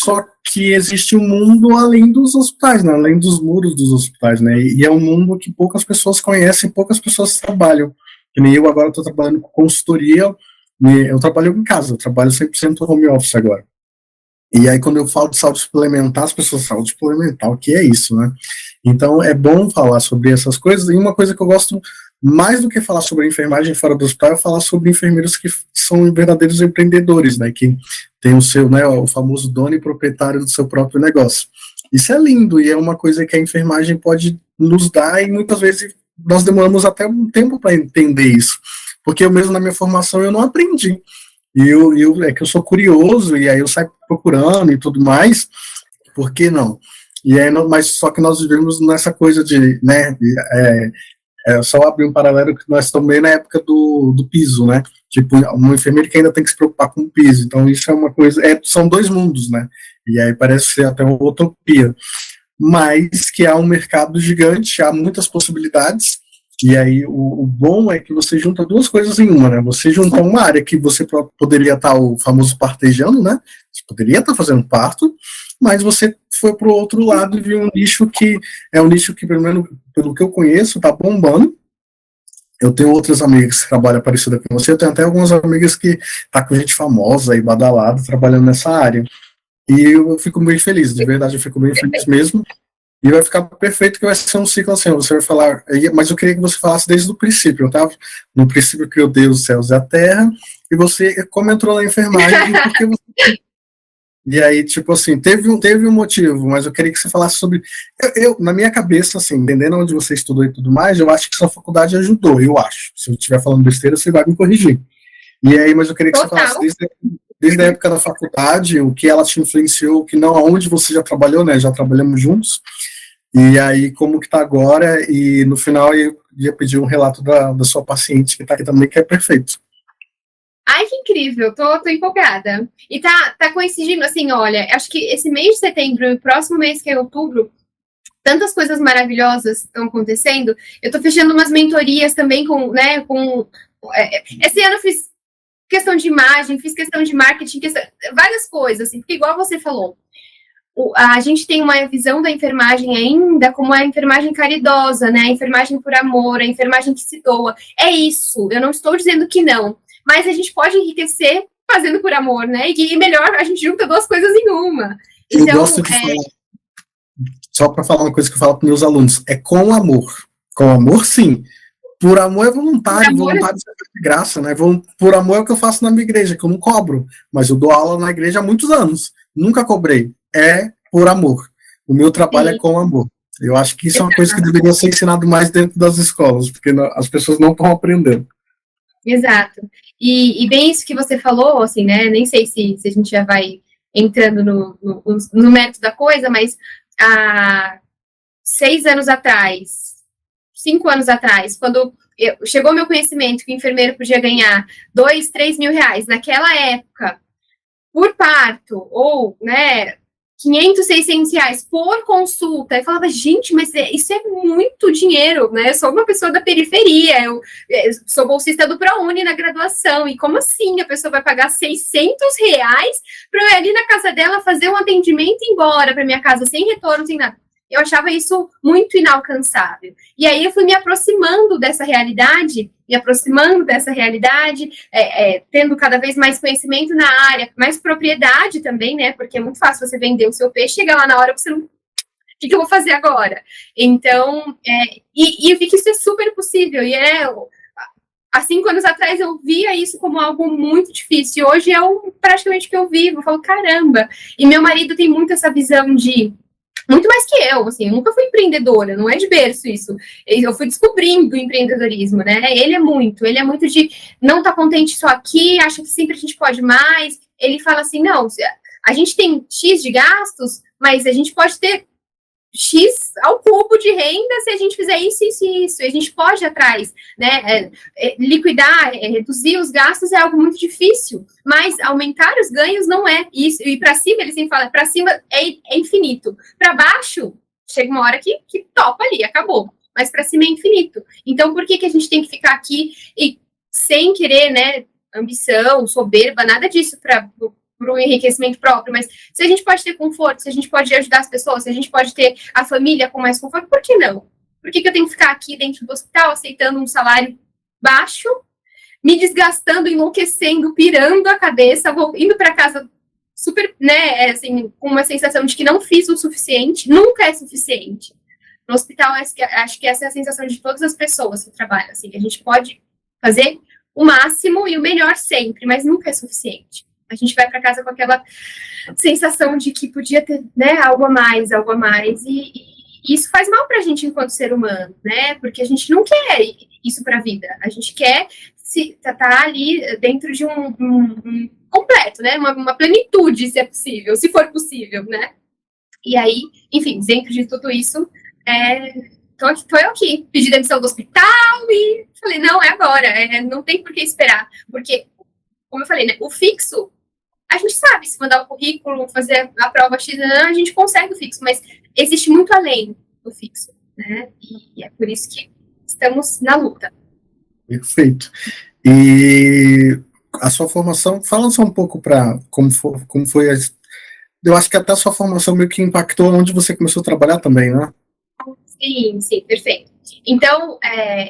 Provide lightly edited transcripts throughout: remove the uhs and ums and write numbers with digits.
Só que existe um mundo além dos hospitais, né? Além dos muros dos hospitais, né? E é um mundo que poucas pessoas conhecem, poucas pessoas trabalham. Que nem eu agora estou trabalhando com consultoria, né? Eu trabalho em casa, eu trabalho 100% home office agora. E aí, quando eu falo de saúde suplementar, as pessoas falam, saúde suplementar, o que é isso, né? Então, é bom falar sobre essas coisas. E uma coisa que eu gosto mais do que falar sobre enfermagem fora do hospital, é falar sobre enfermeiros que são verdadeiros empreendedores, né? Que tem o seu, né, o famoso dono e proprietário do seu próprio negócio. Isso é lindo e é uma coisa que a enfermagem pode nos dar, e muitas vezes nós demoramos até um tempo para entender isso. Porque eu mesmo, na minha formação, eu não aprendi. É que eu sou curioso, e aí eu saio procurando e tudo mais, por que não? E aí, mas só que nós vivemos nessa coisa de, né, só abrir um paralelo que nós estamos na época do piso, né, tipo, um enfermeiro que ainda tem que se preocupar com o piso, então isso é uma coisa, são dois mundos, né, e aí parece ser até uma utopia, mas que há um mercado gigante, há muitas possibilidades. E aí, o bom é que você junta duas coisas em uma, né? Você junta uma área que você poderia estar o famoso partejando, né? Você poderia estar fazendo parto, mas você foi para o outro lado e viu um nicho que é um nicho que, pelo menos pelo que eu conheço, está bombando. Eu tenho outras amigas que trabalham parecida com você, eu tenho até algumas amigas que tá com gente famosa e badalada trabalhando nessa área. E eu fico bem feliz, de verdade, eu fico bem feliz mesmo. E vai ficar perfeito, que vai ser um ciclo assim, você vai falar, mas eu queria que você falasse desde o princípio, tá? No princípio criou Deus, os céus e a terra, e você, como entrou na enfermagem, porque você... E aí, tipo assim, teve um motivo, mas eu queria que você falasse sobre... Na minha cabeça, assim, entendendo onde você estudou e tudo mais, eu acho que sua faculdade ajudou, eu acho. Se eu estiver falando besteira, você vai me corrigir. E aí, mas eu queria que você falasse desde a época da faculdade, o que ela te influenciou, que não, aonde você já trabalhou, né? Já trabalhamos juntos. E aí, como que tá agora, e no final eu ia pedir um relato da sua paciente, que tá aqui também, que é perfeito. Ai, que incrível, tô empolgada. E tá coincidindo, assim, olha, acho que esse mês de setembro e o próximo mês, que é outubro, tantas coisas maravilhosas estão acontecendo. Eu tô fechando umas mentorias também esse ano eu fiz questão de imagem, fiz questão de marketing, várias coisas, assim, porque igual você falou, a gente tem uma visão da enfermagem ainda como a enfermagem caridosa, né? A enfermagem por amor, a enfermagem que se doa. É isso, eu não estou dizendo que não, mas a gente pode enriquecer fazendo por amor, né? E melhor, a gente junta duas coisas em uma. Então, eu gosto de falar, só para falar uma coisa que eu falo para meus alunos, é com amor. Com amor, sim. Por amor é voluntário, voluntário é de graça, né? Por amor é o que eu faço na minha igreja, que eu não cobro, mas eu dou aula na igreja há muitos anos. Nunca cobrei. É por amor. O meu trabalho é com amor. Eu acho que isso é uma coisa que deveria ser ensinado mais dentro das escolas, porque as pessoas não estão aprendendo. Exato. E bem isso que você falou, assim, né? Nem sei se a gente já vai entrando no mérito da coisa, mas há 6 anos atrás, 5 anos atrás, quando chegou meu conhecimento que o enfermeiro podia ganhar 2, 3 mil reais naquela época por parto, ou, né, 500, 600 reais por consulta, eu falava, gente, mas isso é muito dinheiro, né? Eu sou uma pessoa da periferia, eu sou bolsista do ProUni na graduação, e como assim a pessoa vai pagar 600 reais para eu ir ali na casa dela fazer um atendimento e ir embora para minha casa sem retorno, sem nada? Eu achava isso muito inalcançável. E aí eu fui me aproximando dessa realidade, tendo cada vez mais conhecimento na área, mais propriedade também, né? Porque é muito fácil você vender o seu peixe, chegar lá na hora você não... O que eu vou fazer agora? Então, eu vi que isso é super possível. E há 5 anos atrás eu via isso como algo muito difícil. E hoje é praticamente que eu vivo. Eu falo, caramba. E meu marido tem muito essa visão de... Muito mais que eu, assim, eu nunca fui empreendedora, não é de berço isso. Eu fui descobrindo o empreendedorismo, né? Ele é muito de não estar contente só aqui, acha que sempre a gente pode mais. Ele fala assim, não, a gente tem X de gastos, mas a gente pode ter X ao cubo de renda se a gente fizer isso, isso e isso. E a gente pode ir atrás, né? Liquidar, reduzir os gastos é algo muito difícil, mas aumentar os ganhos não é isso. E para cima, ele sempre fala, para cima é infinito. Para baixo, chega uma hora que topa ali, acabou. Mas para cima é infinito. Então, por que a gente tem que ficar aqui e sem querer, né? Ambição, soberba, nada disso para um enriquecimento próprio, mas se a gente pode ter conforto, se a gente pode ajudar as pessoas, se a gente pode ter a família com mais conforto, por que não? Por que eu tenho que ficar aqui dentro do hospital aceitando um salário baixo, me desgastando, enlouquecendo, pirando a cabeça, indo para casa super, né, assim, com uma sensação de que não fiz o suficiente, nunca é suficiente. No hospital, acho que essa é a sensação de todas as pessoas que trabalham, assim, que a gente pode fazer o máximo e o melhor sempre, mas nunca é suficiente. A gente vai para casa com aquela sensação de que podia ter, né, algo a mais, e isso faz mal para a gente enquanto ser humano, né, porque a gente não quer isso para a vida, a gente quer tá ali dentro de um completo, né, uma plenitude, se é possível, se for possível, né, e aí, enfim, dentro de tudo isso, tô eu aqui, pedi demissão do hospital e falei, não, é agora, não tem por que esperar, porque, como eu falei, né, o fixo, a gente sabe, se mandar o currículo, fazer a prova X, a gente consegue o fixo, mas existe muito além do fixo, né, e é por isso que estamos na luta. Perfeito. E a sua formação, fala só um pouco para como foi eu acho que até a sua formação meio que impactou onde você começou a trabalhar também, né? Sim, perfeito. Então,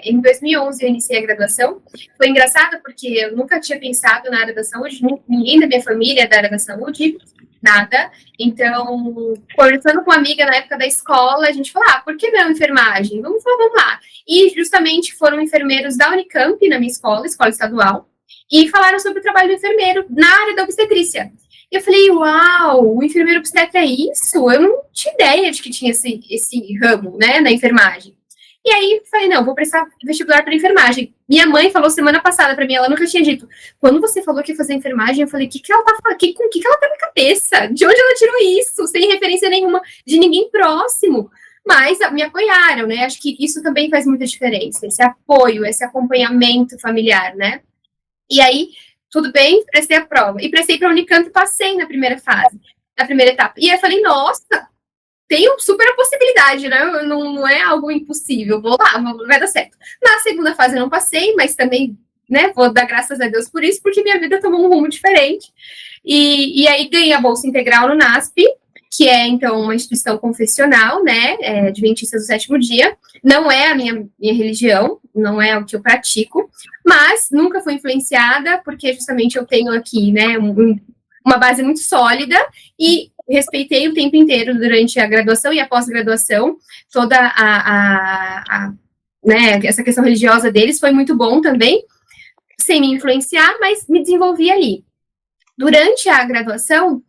em 2011 eu iniciei a graduação. Foi engraçado porque eu nunca tinha pensado na área da saúde, ninguém da minha família é da área da saúde, nada. Então, conversando com uma amiga na época da escola, a gente falou, por que não enfermagem? Vamos lá. E justamente foram enfermeiros da Unicamp, na minha escola estadual, e falaram sobre o trabalho do enfermeiro na área da obstetrícia. E eu falei, uau, o enfermeiro obstetra é isso? Eu não tinha ideia de que tinha esse ramo, né, na enfermagem. E aí, falei, não, vou prestar vestibular para enfermagem. Minha mãe falou semana passada para mim, ela nunca tinha dito. Quando você falou que ia fazer enfermagem, eu falei, o que ela tá falando? Com que ela tá na cabeça? De onde ela tirou isso? Sem referência nenhuma, de ninguém próximo. Mas me apoiaram, né? Acho que isso também faz muita diferença. Esse apoio, esse acompanhamento familiar, né? E aí, tudo bem, prestei a prova. E prestei para a Unicamp e passei na primeira fase, na primeira etapa. E aí eu falei, nossa, tem super possibilidade, né? Não é algo impossível. Vou lá, vai dar certo. Na segunda fase eu não passei, mas também, né, vou dar graças a Deus por isso, porque minha vida tomou um rumo diferente. E aí ganhei a bolsa integral no NASP, que é, então, uma instituição confessional, né, adventista do sétimo dia. Não é a minha religião, não é o que eu pratico, mas nunca fui influenciada, porque justamente eu tenho aqui, né, uma base muito sólida e respeitei o tempo inteiro durante a graduação e a pós-graduação, toda né, essa questão religiosa deles foi muito bom também, sem me influenciar, mas me desenvolvi ali. Durante a graduação,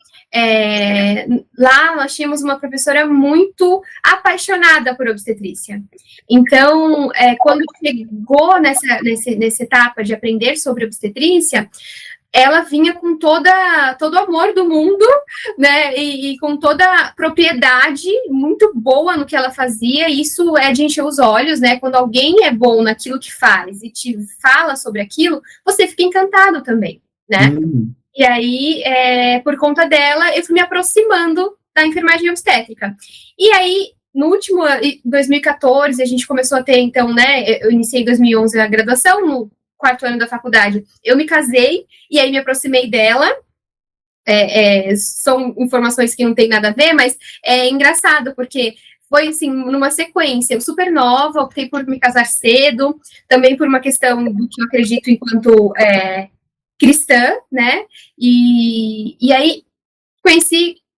lá nós tínhamos uma professora muito apaixonada por obstetrícia. Então, quando chegou nessa etapa de aprender sobre obstetrícia, ela vinha com todo o amor do mundo, né, e com toda a propriedade muito boa no que ela fazia, e isso é de encher os olhos, né, quando alguém é bom naquilo que faz e te fala sobre aquilo, você fica encantado também, né. E aí, por conta dela, eu fui me aproximando da enfermagem obstétrica. E aí, no último, 2014, a gente começou a ter, então, né, eu iniciei em 2011 a graduação, no quarto ano da faculdade, eu me casei, e aí me aproximei dela, são informações que não tem nada a ver, mas é engraçado, porque foi, assim, numa sequência, eu super nova, optei por me casar cedo, também por uma questão do que eu acredito enquanto cristã, né, e aí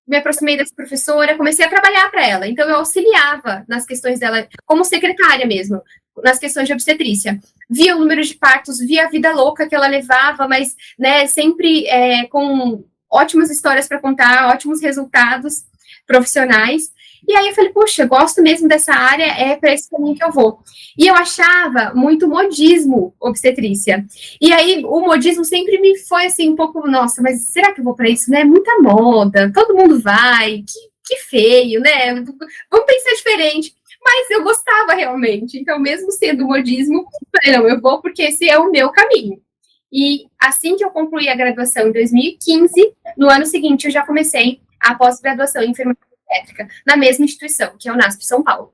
me aproximei dessa professora, comecei a trabalhar para ela, então eu auxiliava nas questões dela, como secretária mesmo, nas questões de obstetrícia, via o número de partos, via a vida louca que ela levava, mas, né, sempre com ótimas histórias para contar, ótimos resultados profissionais, e aí eu falei, puxa, gosto mesmo dessa área, é para esse caminho que eu vou. E eu achava muito modismo obstetrícia. E aí o modismo sempre me foi assim um pouco, nossa, mas será que eu vou para isso, né? Muita moda, todo mundo vai, que feio, né? Vamos pensar diferente. Mas eu gostava realmente. Então, mesmo sendo modismo, eu falei, não, eu vou porque esse é o meu caminho. E assim que eu concluí a graduação em 2015, no ano seguinte eu já comecei a pós-graduação em enfermagem obstétrica, na mesma instituição, que é o NASP São Paulo.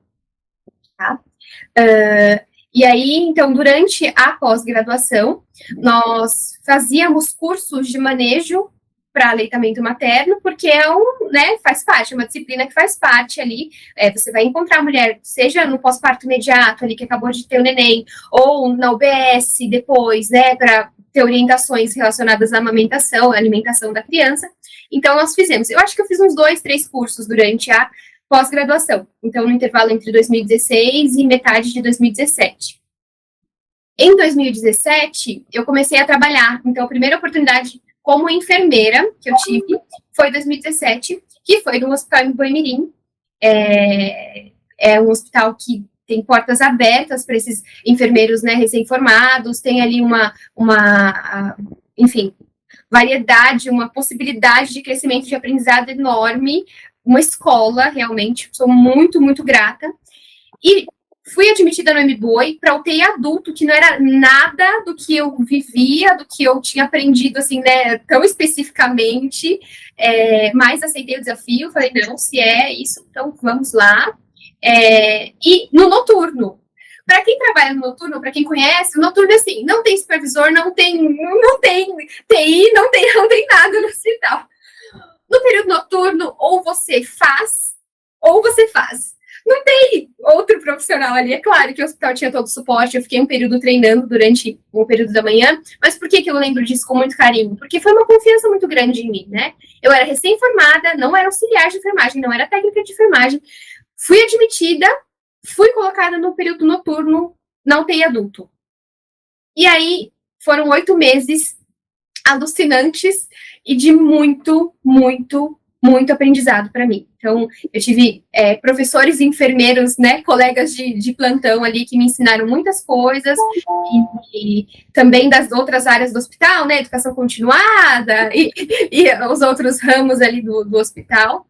Tá? E aí, então, durante a pós-graduação, nós fazíamos cursos de manejo para aleitamento materno, porque né, faz parte, é uma disciplina que faz parte ali. Você vai encontrar a mulher, seja no pós-parto imediato, ali que acabou de ter o neném, ou na UBS depois, né, para ter orientações relacionadas à amamentação, à alimentação da criança. Então, nós fizemos. Eu acho que eu fiz uns 2, 3 cursos durante a pós-graduação. Então, no intervalo entre 2016 e metade de 2017. Em 2017, eu comecei a trabalhar. Então, a primeira oportunidade como enfermeira que eu tive foi em 2017, que foi no hospital em Boimirim. É um hospital que tem portas abertas para esses enfermeiros, né, recém-formados, tem ali enfim, variedade, uma possibilidade de crescimento de aprendizado enorme, uma escola, realmente, sou muito, muito grata. E fui admitida no MBOI para UTI adulto, que não era nada do que eu vivia, do que eu tinha aprendido, assim, né, tão especificamente, mas aceitei o desafio, falei, não, se é isso, então vamos lá. E no noturno, para quem trabalha no noturno, para quem conhece, o noturno, assim, não tem supervisor, não tem TI, não tem nada no hospital. No período noturno, ou você faz, ou você faz. Não tem outro profissional ali. É claro que o hospital tinha todo o suporte, eu fiquei um período treinando durante o período da manhã, mas por que eu lembro disso com muito carinho? Porque foi uma confiança muito grande em mim, né? Eu era recém-formada, não era auxiliar de enfermagem, não era técnica de enfermagem, fui admitida, fui colocada no período noturno, na UTI adulto. E aí, foram 8 meses alucinantes e de muito, muito, muito aprendizado para mim. Então, eu tive professores e enfermeiros, né, colegas de plantão ali que me ensinaram muitas coisas, e também das outras áreas do hospital, né, educação continuada e os outros ramos ali do hospital.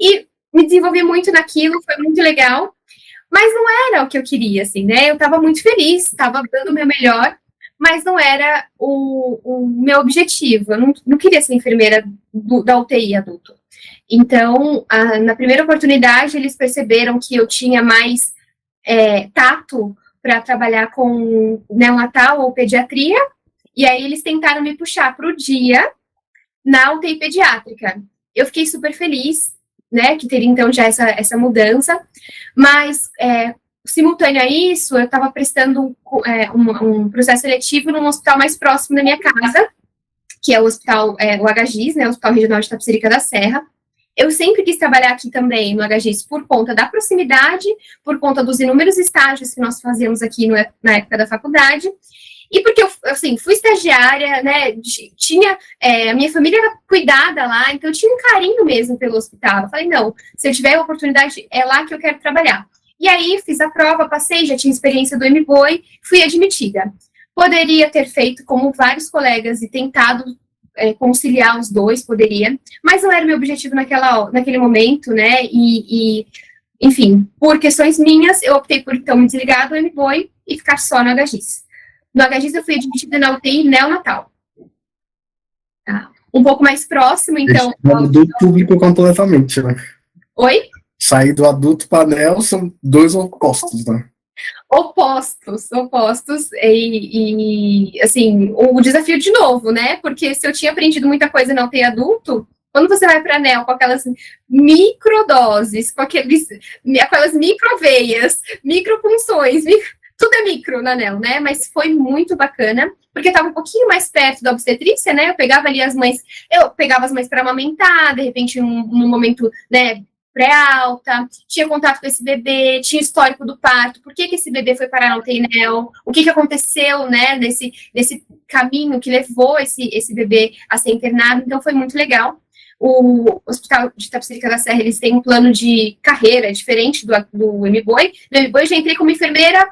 E me desenvolvi muito naquilo, foi muito legal, mas não era o que eu queria, assim, né, eu estava muito feliz, estava dando o meu melhor, mas não era o meu objetivo, eu não queria ser enfermeira da UTI adulto. Então, na primeira oportunidade, eles perceberam que eu tinha mais tato para trabalhar com neonatal ou pediatria, e aí eles tentaram me puxar para o dia na UTI pediátrica. Eu fiquei super feliz, né, que teria então já essa mudança, mas simultâneo a isso, eu estava prestando um processo seletivo num hospital mais próximo da minha casa, que é o hospital, o HGIS, né, o Hospital Regional de Itapecerica da Serra. Eu sempre quis trabalhar aqui também no HGIS por conta da proximidade, por conta dos inúmeros estágios que nós fazíamos aqui na época da faculdade, e porque eu, assim, fui estagiária, né, a minha família era cuidada lá, então eu tinha um carinho mesmo pelo hospital. Eu falei, não, se eu tiver a oportunidade, é lá que eu quero trabalhar. E aí, fiz a prova, passei, já tinha experiência do MBOI, fui admitida. Poderia ter feito como vários colegas e tentado conciliar os dois, poderia, mas não era meu objetivo naquele momento, né, enfim, por questões minhas, eu optei por, então, me desligar do MBOI e ficar só no HGIS. No HGIS eu fui admitida na UTI neonatal. Tá? Um pouco mais próximo, então... Do público completamente, né? Oi? Sair do adulto para neo são dois opostos, né? Opostos, e assim, o desafio de novo, né, porque se eu tinha aprendido muita coisa na UTI adulto, quando você vai para a NEL com aquelas microdoses, com aquelas microveias, micropunções, tudo é micro na NEL, né, mas foi muito bacana, porque eu estava um pouquinho mais perto da obstetrícia, né, eu pegava as mães para amamentar, de repente, num momento, né, pré-alta, tinha contato com esse bebê, tinha histórico do parto, por que esse bebê foi parar na UTI NEL, o que aconteceu, né, nesse caminho que levou esse bebê a ser internado, então foi muito legal. O Hospital de Itapecerica da Serra, eles têm um plano de carreira diferente do MBOI, no MBOI eu já entrei como enfermeira,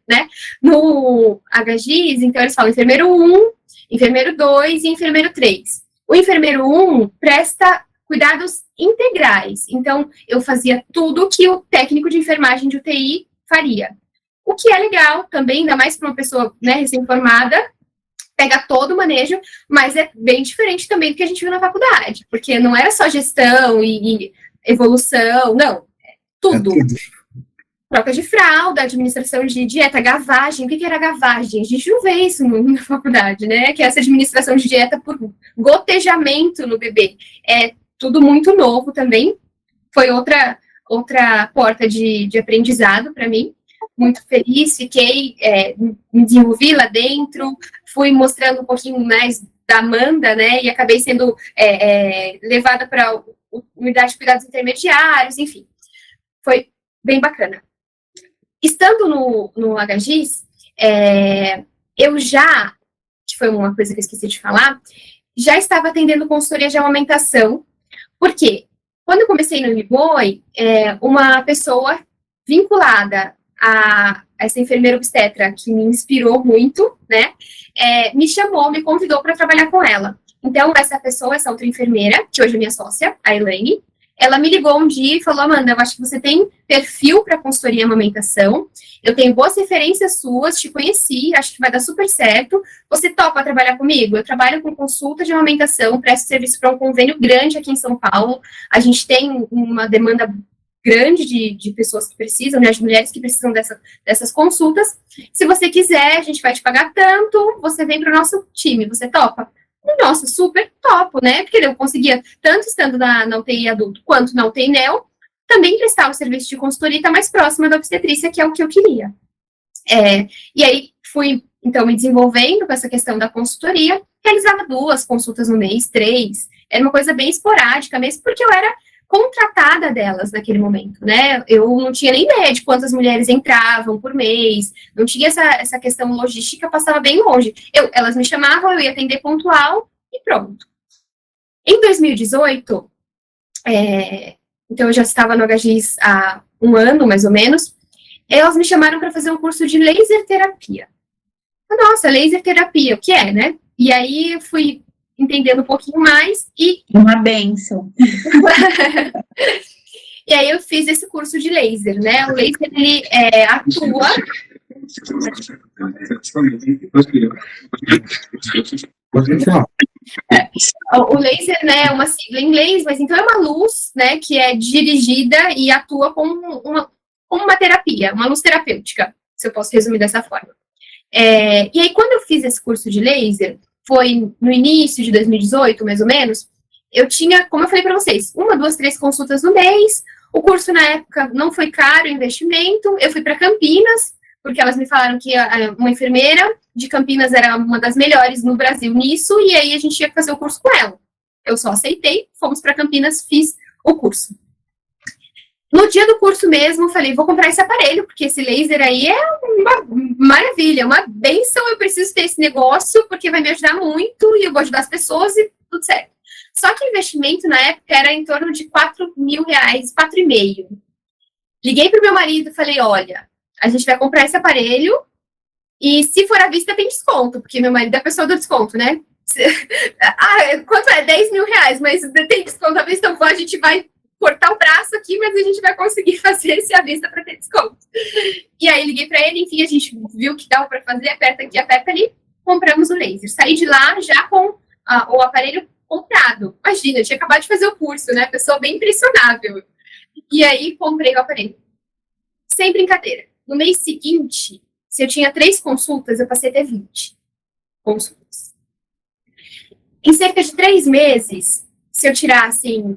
né, no HGIS, então eles falam enfermeiro 1, enfermeiro 2 e enfermeiro 3. O enfermeiro 1 presta cuidados integrais. Então, eu fazia tudo que o técnico de enfermagem de UTI faria. O que é legal também, ainda mais para uma pessoa, né, recém-formada, pega todo o manejo, mas é bem diferente também do que a gente viu na faculdade, porque não era só gestão e evolução, não, tudo. troca de fralda, administração de dieta, gavagem. O que era gavagem? A gente não vê isso na faculdade, né? Que é essa administração de dieta por gotejamento no bebê. É tudo muito novo também. Foi outra porta de aprendizado para mim. Muito feliz, fiquei, me desenvolvi lá dentro, fui mostrando um pouquinho mais da Amanda, né? E acabei sendo levada para a unidade de cuidados intermediários, enfim. Foi bem bacana. Estando no HGIS, eu já, que foi uma coisa que eu esqueci de falar, já estava atendendo consultoria de amamentação. Por quê? Quando eu comecei no MBOI, uma pessoa vinculada a essa enfermeira obstetra, que me inspirou muito, né, me chamou, me convidou para trabalhar com ela. Então, essa outra enfermeira, que hoje é minha sócia, a Elaine, ela me ligou um dia e falou: Amanda, eu acho que você tem perfil para consultoria e amamentação, eu tenho boas referências suas, te conheci, acho que vai dar super certo, você topa trabalhar comigo? Eu trabalho com consulta de amamentação, presto serviço para um convênio grande aqui em São Paulo, a gente tem uma demanda grande de pessoas que precisam, né, de mulheres que precisam dessas consultas, se você quiser, a gente vai te pagar tanto, você vem para o nosso time, você topa? Nossa, super topo, né? Porque eu conseguia, tanto estando na UTI adulto quanto na UTI neo, também prestar o serviço de consultoria e estar mais próxima da obstetrícia, que é o que eu queria. E aí fui, então, me desenvolvendo com essa questão da consultoria, realizava 2 consultas no mês, 3, era uma coisa bem esporádica mesmo, porque eu era contratada delas naquele momento, né? Eu não tinha nem ideia de quantas mulheres entravam por mês, não tinha essa questão logística, passava bem longe. Elas me chamavam, eu ia atender pontual e pronto. Em 2018, então eu já estava no HGIS há 1 ano, mais ou menos, elas me chamaram para fazer um curso de laser terapia. Nossa, laser terapia, o que é, né? E aí eu fui entendendo um pouquinho mais e... Uma bênção. E aí eu fiz esse curso de laser, né? O laser, ele atua... O laser, né, é uma sigla em inglês, mas então é uma luz, né, que é dirigida e atua como uma terapia, uma luz terapêutica, se eu posso resumir dessa forma. E aí, quando eu fiz esse curso de laser, foi no início de 2018, mais ou menos, eu tinha, como eu falei para vocês, 1, 2, 3 consultas no mês, o curso na época não foi caro o investimento, eu fui para Campinas, porque elas me falaram que uma enfermeira de Campinas era uma das melhores no Brasil nisso, e aí a gente ia fazer o curso com ela. Eu só aceitei, fomos para Campinas, fiz o curso. No dia do curso mesmo, falei, vou comprar esse aparelho, porque esse laser aí é uma maravilha, uma benção, eu preciso ter esse negócio, porque vai me ajudar muito, e eu vou ajudar as pessoas, e tudo certo. Só que o investimento, na época, era em torno de R$4.000, R$4.500. Liguei pro meu marido e falei, olha, a gente vai comprar esse aparelho, e se for à vista, tem desconto, porque meu marido é a pessoa do desconto, né? Quanto é? R$10.000, mas tem desconto à vista, então a gente vai cortar o braço aqui, mas a gente vai conseguir fazer esse à vista para ter desconto. E aí liguei para ele, enfim, a gente viu que dava para fazer, aperta aqui, aperta ali, compramos o laser. Saí de lá já com o aparelho comprado. Imagina, eu tinha acabado de fazer o curso, né? Pessoa bem impressionável. E aí comprei o aparelho. Sem brincadeira. No mês seguinte, se eu tinha 3 consultas, eu passei a ter 20 consultas. Em cerca de 3 meses, se eu tirar, assim,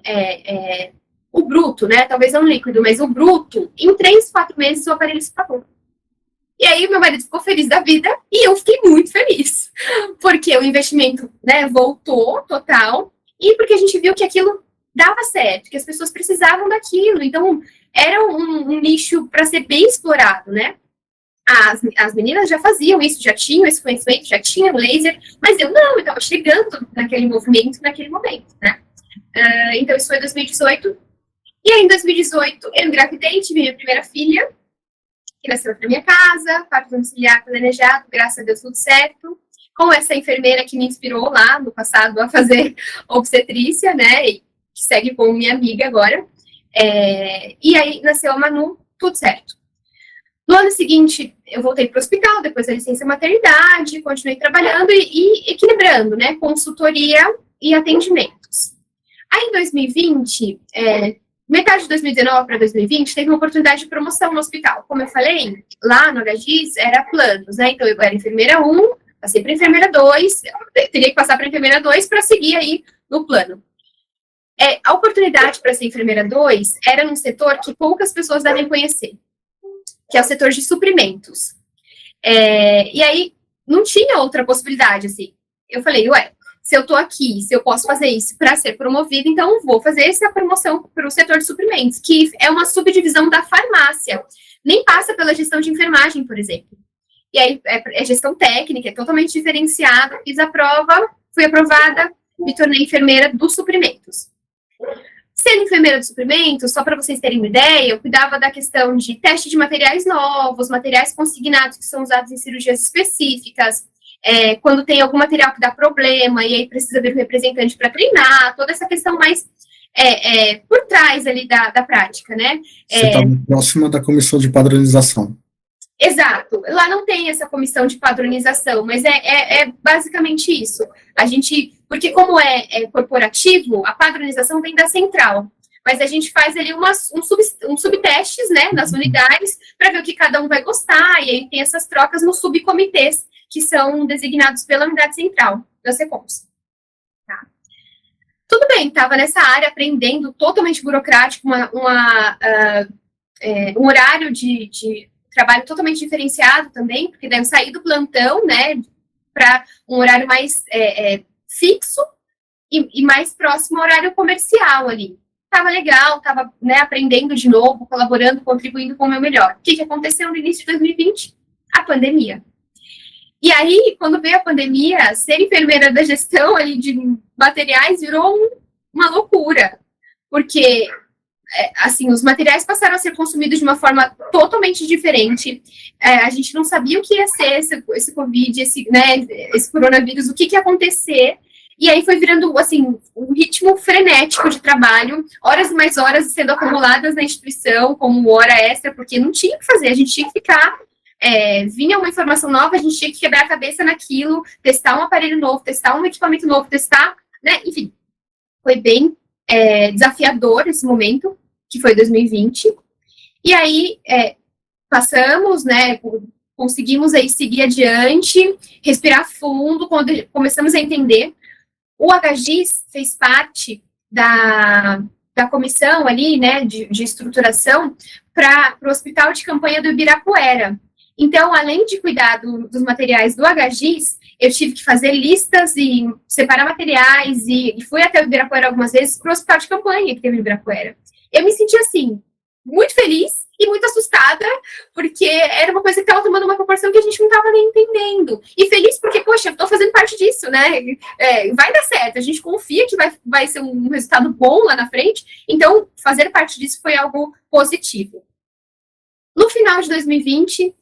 o bruto, né? Talvez não líquido, mas o bruto, em 3, 4 meses o aparelho se pagou. E aí meu marido ficou feliz da vida e eu fiquei muito feliz. Porque o investimento, né, voltou total e porque a gente viu que aquilo dava certo, que as pessoas precisavam daquilo. Então, era um nicho para ser bem explorado, né? As meninas já faziam isso, já tinham esse conhecimento, já tinham laser, mas eu não, eu estava chegando naquele movimento, naquele momento, né? Então, isso foi em 2018. E aí, em 2018, eu engravidei, tive minha primeira filha, que nasceu na minha casa, parto domiciliar planejado, graças a Deus tudo certo, com essa enfermeira que me inspirou lá no passado a fazer obstetrícia, né, e que segue como minha amiga agora. E aí, nasceu a Manu, tudo certo. No ano seguinte, eu voltei para o hospital, depois da licença maternidade, continuei trabalhando e equilibrando, né, consultoria e atendimentos. Aí, em 2020, metade de 2019 para 2020, teve uma oportunidade de promoção no hospital. Como eu falei, lá no HGIS era planos, né? Então, eu era enfermeira 1, passei para enfermeira 2, teria que passar para enfermeira 2 para seguir aí no plano. A oportunidade para ser enfermeira 2 era num setor que poucas pessoas devem conhecer, que é o setor de suprimentos. E aí, não tinha outra possibilidade, assim. Eu falei, se eu estou aqui, se eu posso fazer isso para ser promovida, então vou fazer essa promoção para o setor de suprimentos, que é uma subdivisão da farmácia. Nem passa pela gestão de enfermagem, por exemplo. E aí é gestão técnica, é totalmente diferenciada. Fiz a prova, fui aprovada, me tornei enfermeira dos suprimentos. Sendo enfermeira dos suprimentos, só para vocês terem uma ideia, eu cuidava da questão de teste de materiais novos, materiais consignados que são usados em cirurgias específicas, quando tem algum material que dá problema, e aí precisa vir um representante para treinar, toda essa questão mais por trás ali da prática, né? Você está próxima da comissão de padronização. Exato. Lá não tem essa comissão de padronização, mas é basicamente isso. A gente, porque como é corporativo, a padronização vem da central, mas a gente faz ali um subtestes, né, nas unidades, para ver o que cada um vai gostar, e aí tem essas trocas nos subcomitês, que são designados pela unidade central, da CECOMS. Tá? Tudo bem, estava nessa área aprendendo totalmente burocrático, um horário de trabalho totalmente diferenciado também, porque daí eu saí do plantão, né, para um horário mais fixo e mais próximo ao horário comercial ali. Tava legal, tava, né, aprendendo de novo, colaborando, contribuindo com o meu melhor. O que aconteceu no início de 2020? A pandemia. E aí, quando veio a pandemia, ser enfermeira da gestão ali de materiais virou uma loucura, porque assim, os materiais passaram a ser consumidos de uma forma totalmente diferente. A gente não sabia o que ia ser esse Covid, esse coronavírus, o que ia acontecer. E aí foi virando, assim, um ritmo frenético de trabalho, horas e mais horas sendo acumuladas na instituição, como hora extra, porque não tinha o que fazer, a gente tinha que ficar. Vinha uma informação nova, a gente tinha que quebrar a cabeça naquilo, testar um aparelho novo, testar um equipamento novo, testar, né? Enfim, foi bem desafiador esse momento, que foi 2020, e aí passamos, né, conseguimos aí seguir adiante, respirar fundo, quando começamos a entender. O HGIS fez parte da comissão ali, né, de estruturação para o hospital de campanha do Ibirapuera. Então, além de cuidar dos materiais do HGIS, eu tive que fazer listas e separar materiais, e fui até o Ibirapuera algumas vezes para o hospital de campanha que teve no Ibirapuera. Eu me senti, assim, muito feliz e muito assustada, porque era uma coisa que estava tomando uma proporção que a gente não estava nem entendendo. E feliz porque, poxa, eu estou fazendo parte disso, né? Vai dar certo, a gente confia que vai ser um resultado bom lá na frente, então fazer parte disso foi algo positivo. No final de 2020,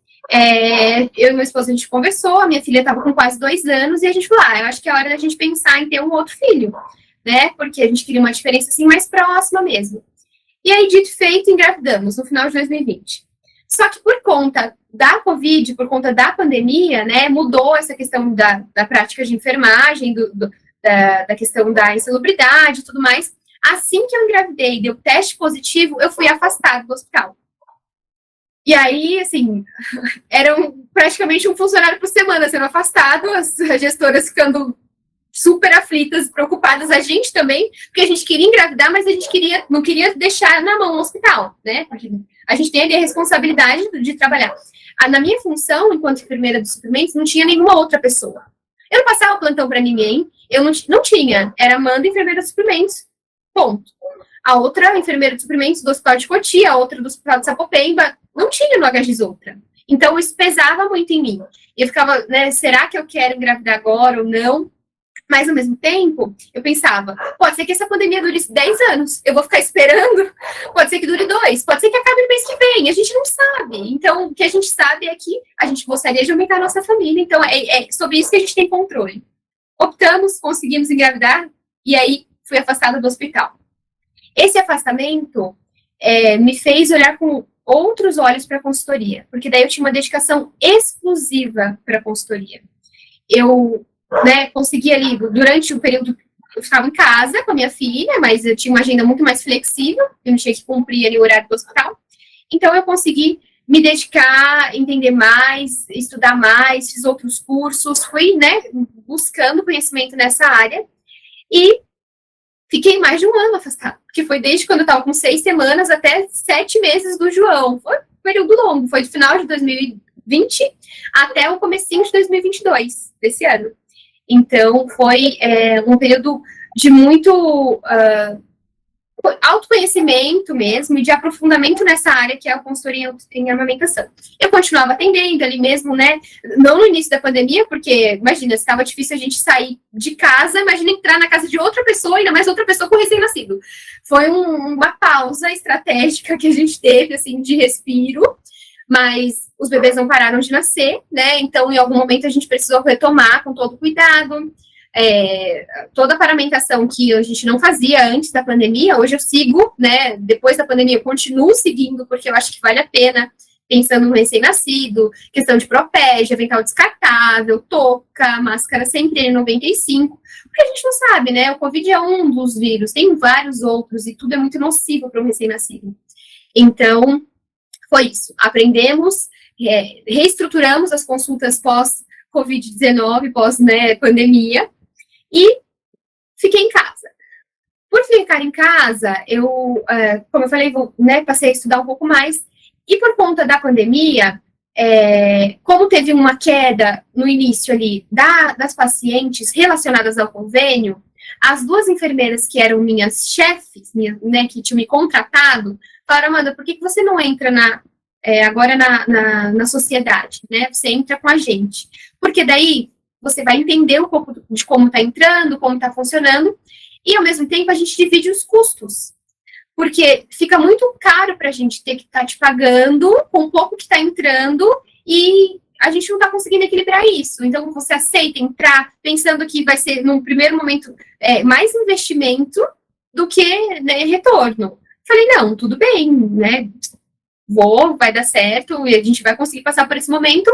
eu e meu esposo, a gente conversou, a minha filha estava com quase 2 anos, e a gente falou, eu acho que é hora da gente pensar em ter um outro filho, né? Porque a gente queria uma diferença, assim, mais próxima mesmo. E aí, dito e feito, engravidamos no final de 2020. Só que por conta da Covid, por conta da pandemia, né, mudou essa questão da prática de enfermagem, da questão da insalubridade e tudo mais. Assim que eu engravidei e deu teste positivo, eu fui afastada do hospital. E aí, assim, era praticamente um funcionário por semana sendo afastado, as gestoras ficando super aflitas, preocupadas, a gente também, porque a gente queria engravidar, mas a gente não queria deixar na mão o hospital, né? Porque a gente tem ali a responsabilidade de trabalhar. Na minha função, enquanto enfermeira dos suprimentos, não tinha nenhuma outra pessoa. Eu não passava plantão para ninguém, eu não tinha, era Amanda, enfermeira dos suprimentos, ponto. A outra enfermeira de suprimentos do Hospital de Cotia, a outra do Hospital de Sapopemba, não tinha no HGIS outra. Então, isso pesava muito em mim. Eu ficava, né, será que eu quero engravidar agora ou não? Mas, ao mesmo tempo, eu pensava, pode ser que essa pandemia dure 10 anos, eu vou ficar esperando, pode ser que dure 2, pode ser que acabe no mês que vem, a gente não sabe. Então, o que a gente sabe é que a gente gostaria de aumentar a nossa família, então é sobre isso que a gente tem controle. Optamos, conseguimos engravidar, e aí fui afastada do hospital. Esse afastamento me fez olhar com outros olhos para a consultoria, porque daí eu tinha uma dedicação exclusiva para a consultoria. Eu consegui ali, durante o período eu ficava em casa com a minha filha, mas eu tinha uma agenda muito mais flexível, eu não tinha que cumprir ali o horário do hospital. Então, eu consegui me dedicar, entender mais, estudar mais, fiz outros cursos, fui, né, buscando conhecimento nessa área e fiquei mais de um ano afastada, que foi desde quando eu estava com 6 semanas até 7 meses do João. Foi um período longo, foi do final de 2020 até o comecinho de 2022, desse ano. Então, foi um período de muito autoconhecimento mesmo e de aprofundamento nessa área que é a consultoria em amamentação. Eu continuava atendendo ali mesmo, né? Não no início da pandemia, porque, imagina, estava difícil a gente sair de casa, imagina entrar na casa de outra pessoa, ainda mais outra pessoa com recém-nascido. Foi uma pausa estratégica que a gente teve, assim, de respiro, mas os bebês não pararam de nascer, né? Então, em algum momento, a gente precisou retomar com todo cuidado. Toda a paramentação que a gente não fazia antes da pandemia, hoje eu sigo, né? Depois da pandemia, eu continuo seguindo, porque eu acho que vale a pena, pensando no recém-nascido, questão de propégia, avental descartável, touca, máscara sempre N95, porque a gente não sabe, né? O Covid é um dos vírus, tem vários outros, e tudo é muito nocivo para o recém-nascido. Então, foi isso. Aprendemos, reestruturamos as consultas pós-Covid-19, pós-pandemia, e fiquei em casa. Por ficar em casa, eu, como eu falei, passei a estudar um pouco mais, e por conta da pandemia, como teve uma queda no início ali das pacientes relacionadas ao convênio, as 2 enfermeiras que eram minhas chefes, né, que tinham me contratado, falaram: Amanda, por que você não entra agora na sociedade, né? Você entra com a gente. Porque daí você vai entender um pouco de como está entrando, como está funcionando, e ao mesmo tempo a gente divide os custos. Porque fica muito caro para a gente ter que estar te pagando com o pouco que está entrando e a gente não está conseguindo equilibrar isso. Então, você aceita entrar pensando que vai ser, num primeiro momento, mais investimento do que, né, retorno. Falei: não, tudo bem, né? Vai dar certo e a gente vai conseguir passar por esse momento.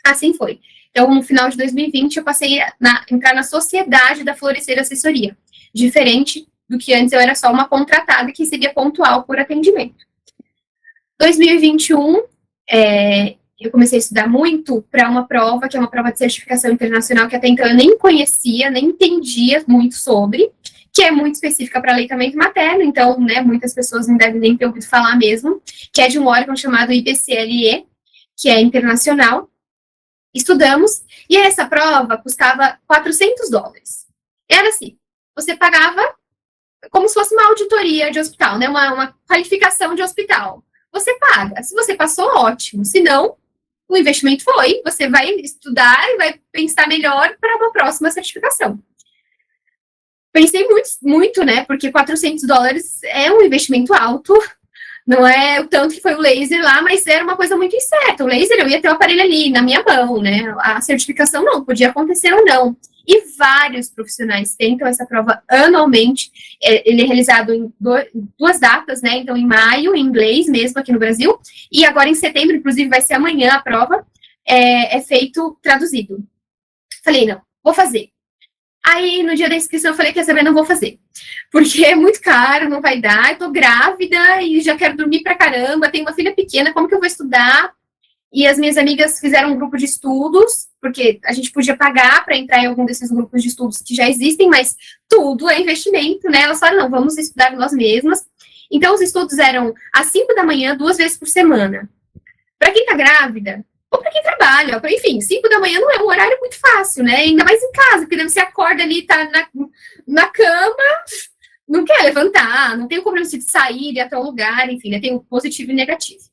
Assim foi. Então, no final de 2020, eu passei a entrar na sociedade da Florescer Assessoria, diferente do que antes eu era só uma contratada que seria pontual por atendimento. 2021, eu comecei a estudar muito para uma prova, que é uma prova de certificação internacional, que até então eu nem conhecia, nem entendia muito sobre, que é muito específica para aleitamento materno, então, né, muitas pessoas não devem nem ter ouvido falar mesmo, que é de um órgão chamado IBCLE, que é internacional. Estudamos, e essa prova custava $400. Era assim, você pagava como se fosse uma auditoria de hospital, né, uma qualificação de hospital. Você paga, se você passou, ótimo, se não, o investimento foi, você vai estudar e vai pensar melhor para uma próxima certificação. Pensei muito, né, porque $400 é um investimento alto, não é o tanto que foi o laser lá, mas era uma coisa muito incerta. O laser, eu ia ter o aparelho ali, na minha mão, né? A certificação não, podia acontecer ou não. E vários profissionais tentam essa prova anualmente. Ele é realizado em 2 datas, né? Então, em maio, em inglês mesmo, aqui no Brasil. E agora, em setembro, inclusive, vai ser amanhã a prova. É feito traduzido. Falei: não, vou fazer. Aí, no dia da inscrição, eu falei: quer saber, não vou fazer. Porque é muito caro, não vai dar, eu tô grávida e já quero dormir pra caramba, tenho uma filha pequena, como que eu vou estudar? E as minhas amigas fizeram um grupo de estudos, porque a gente podia pagar para entrar em algum desses grupos de estudos que já existem, mas tudo é investimento, né? Elas falaram: não, vamos estudar nós mesmas. Então, os estudos eram às 5 da manhã, 2 vezes por semana. Para quem tá grávida, ou para quem trabalha, enfim, 5 da manhã não é um horário muito fácil, né? Ainda mais em casa, porque daí você acorda ali, tá na cama, não quer levantar, não tem o compromisso de sair, ir até um lugar, enfim, né? Tem o positivo e o negativo.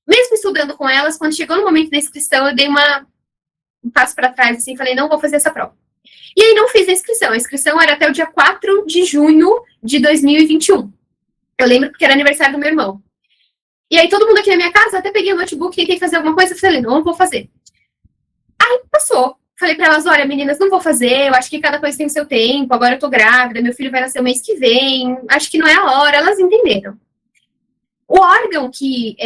Mesmo estudando com elas, quando chegou no momento da inscrição, eu dei um passo para trás, assim, falei: não vou fazer essa prova. E aí não fiz a inscrição era até o dia 4 de junho de 2021. Eu lembro porque era aniversário do meu irmão. E aí todo mundo aqui na minha casa, até peguei o notebook, tentei fazer alguma coisa, falei: não vou fazer. Aí passou. Falei para elas: olha, meninas, não vou fazer, eu acho que cada coisa tem o seu tempo, agora eu tô grávida, meu filho vai nascer o mês que vem, acho que não é a hora. Elas entenderam. O órgão que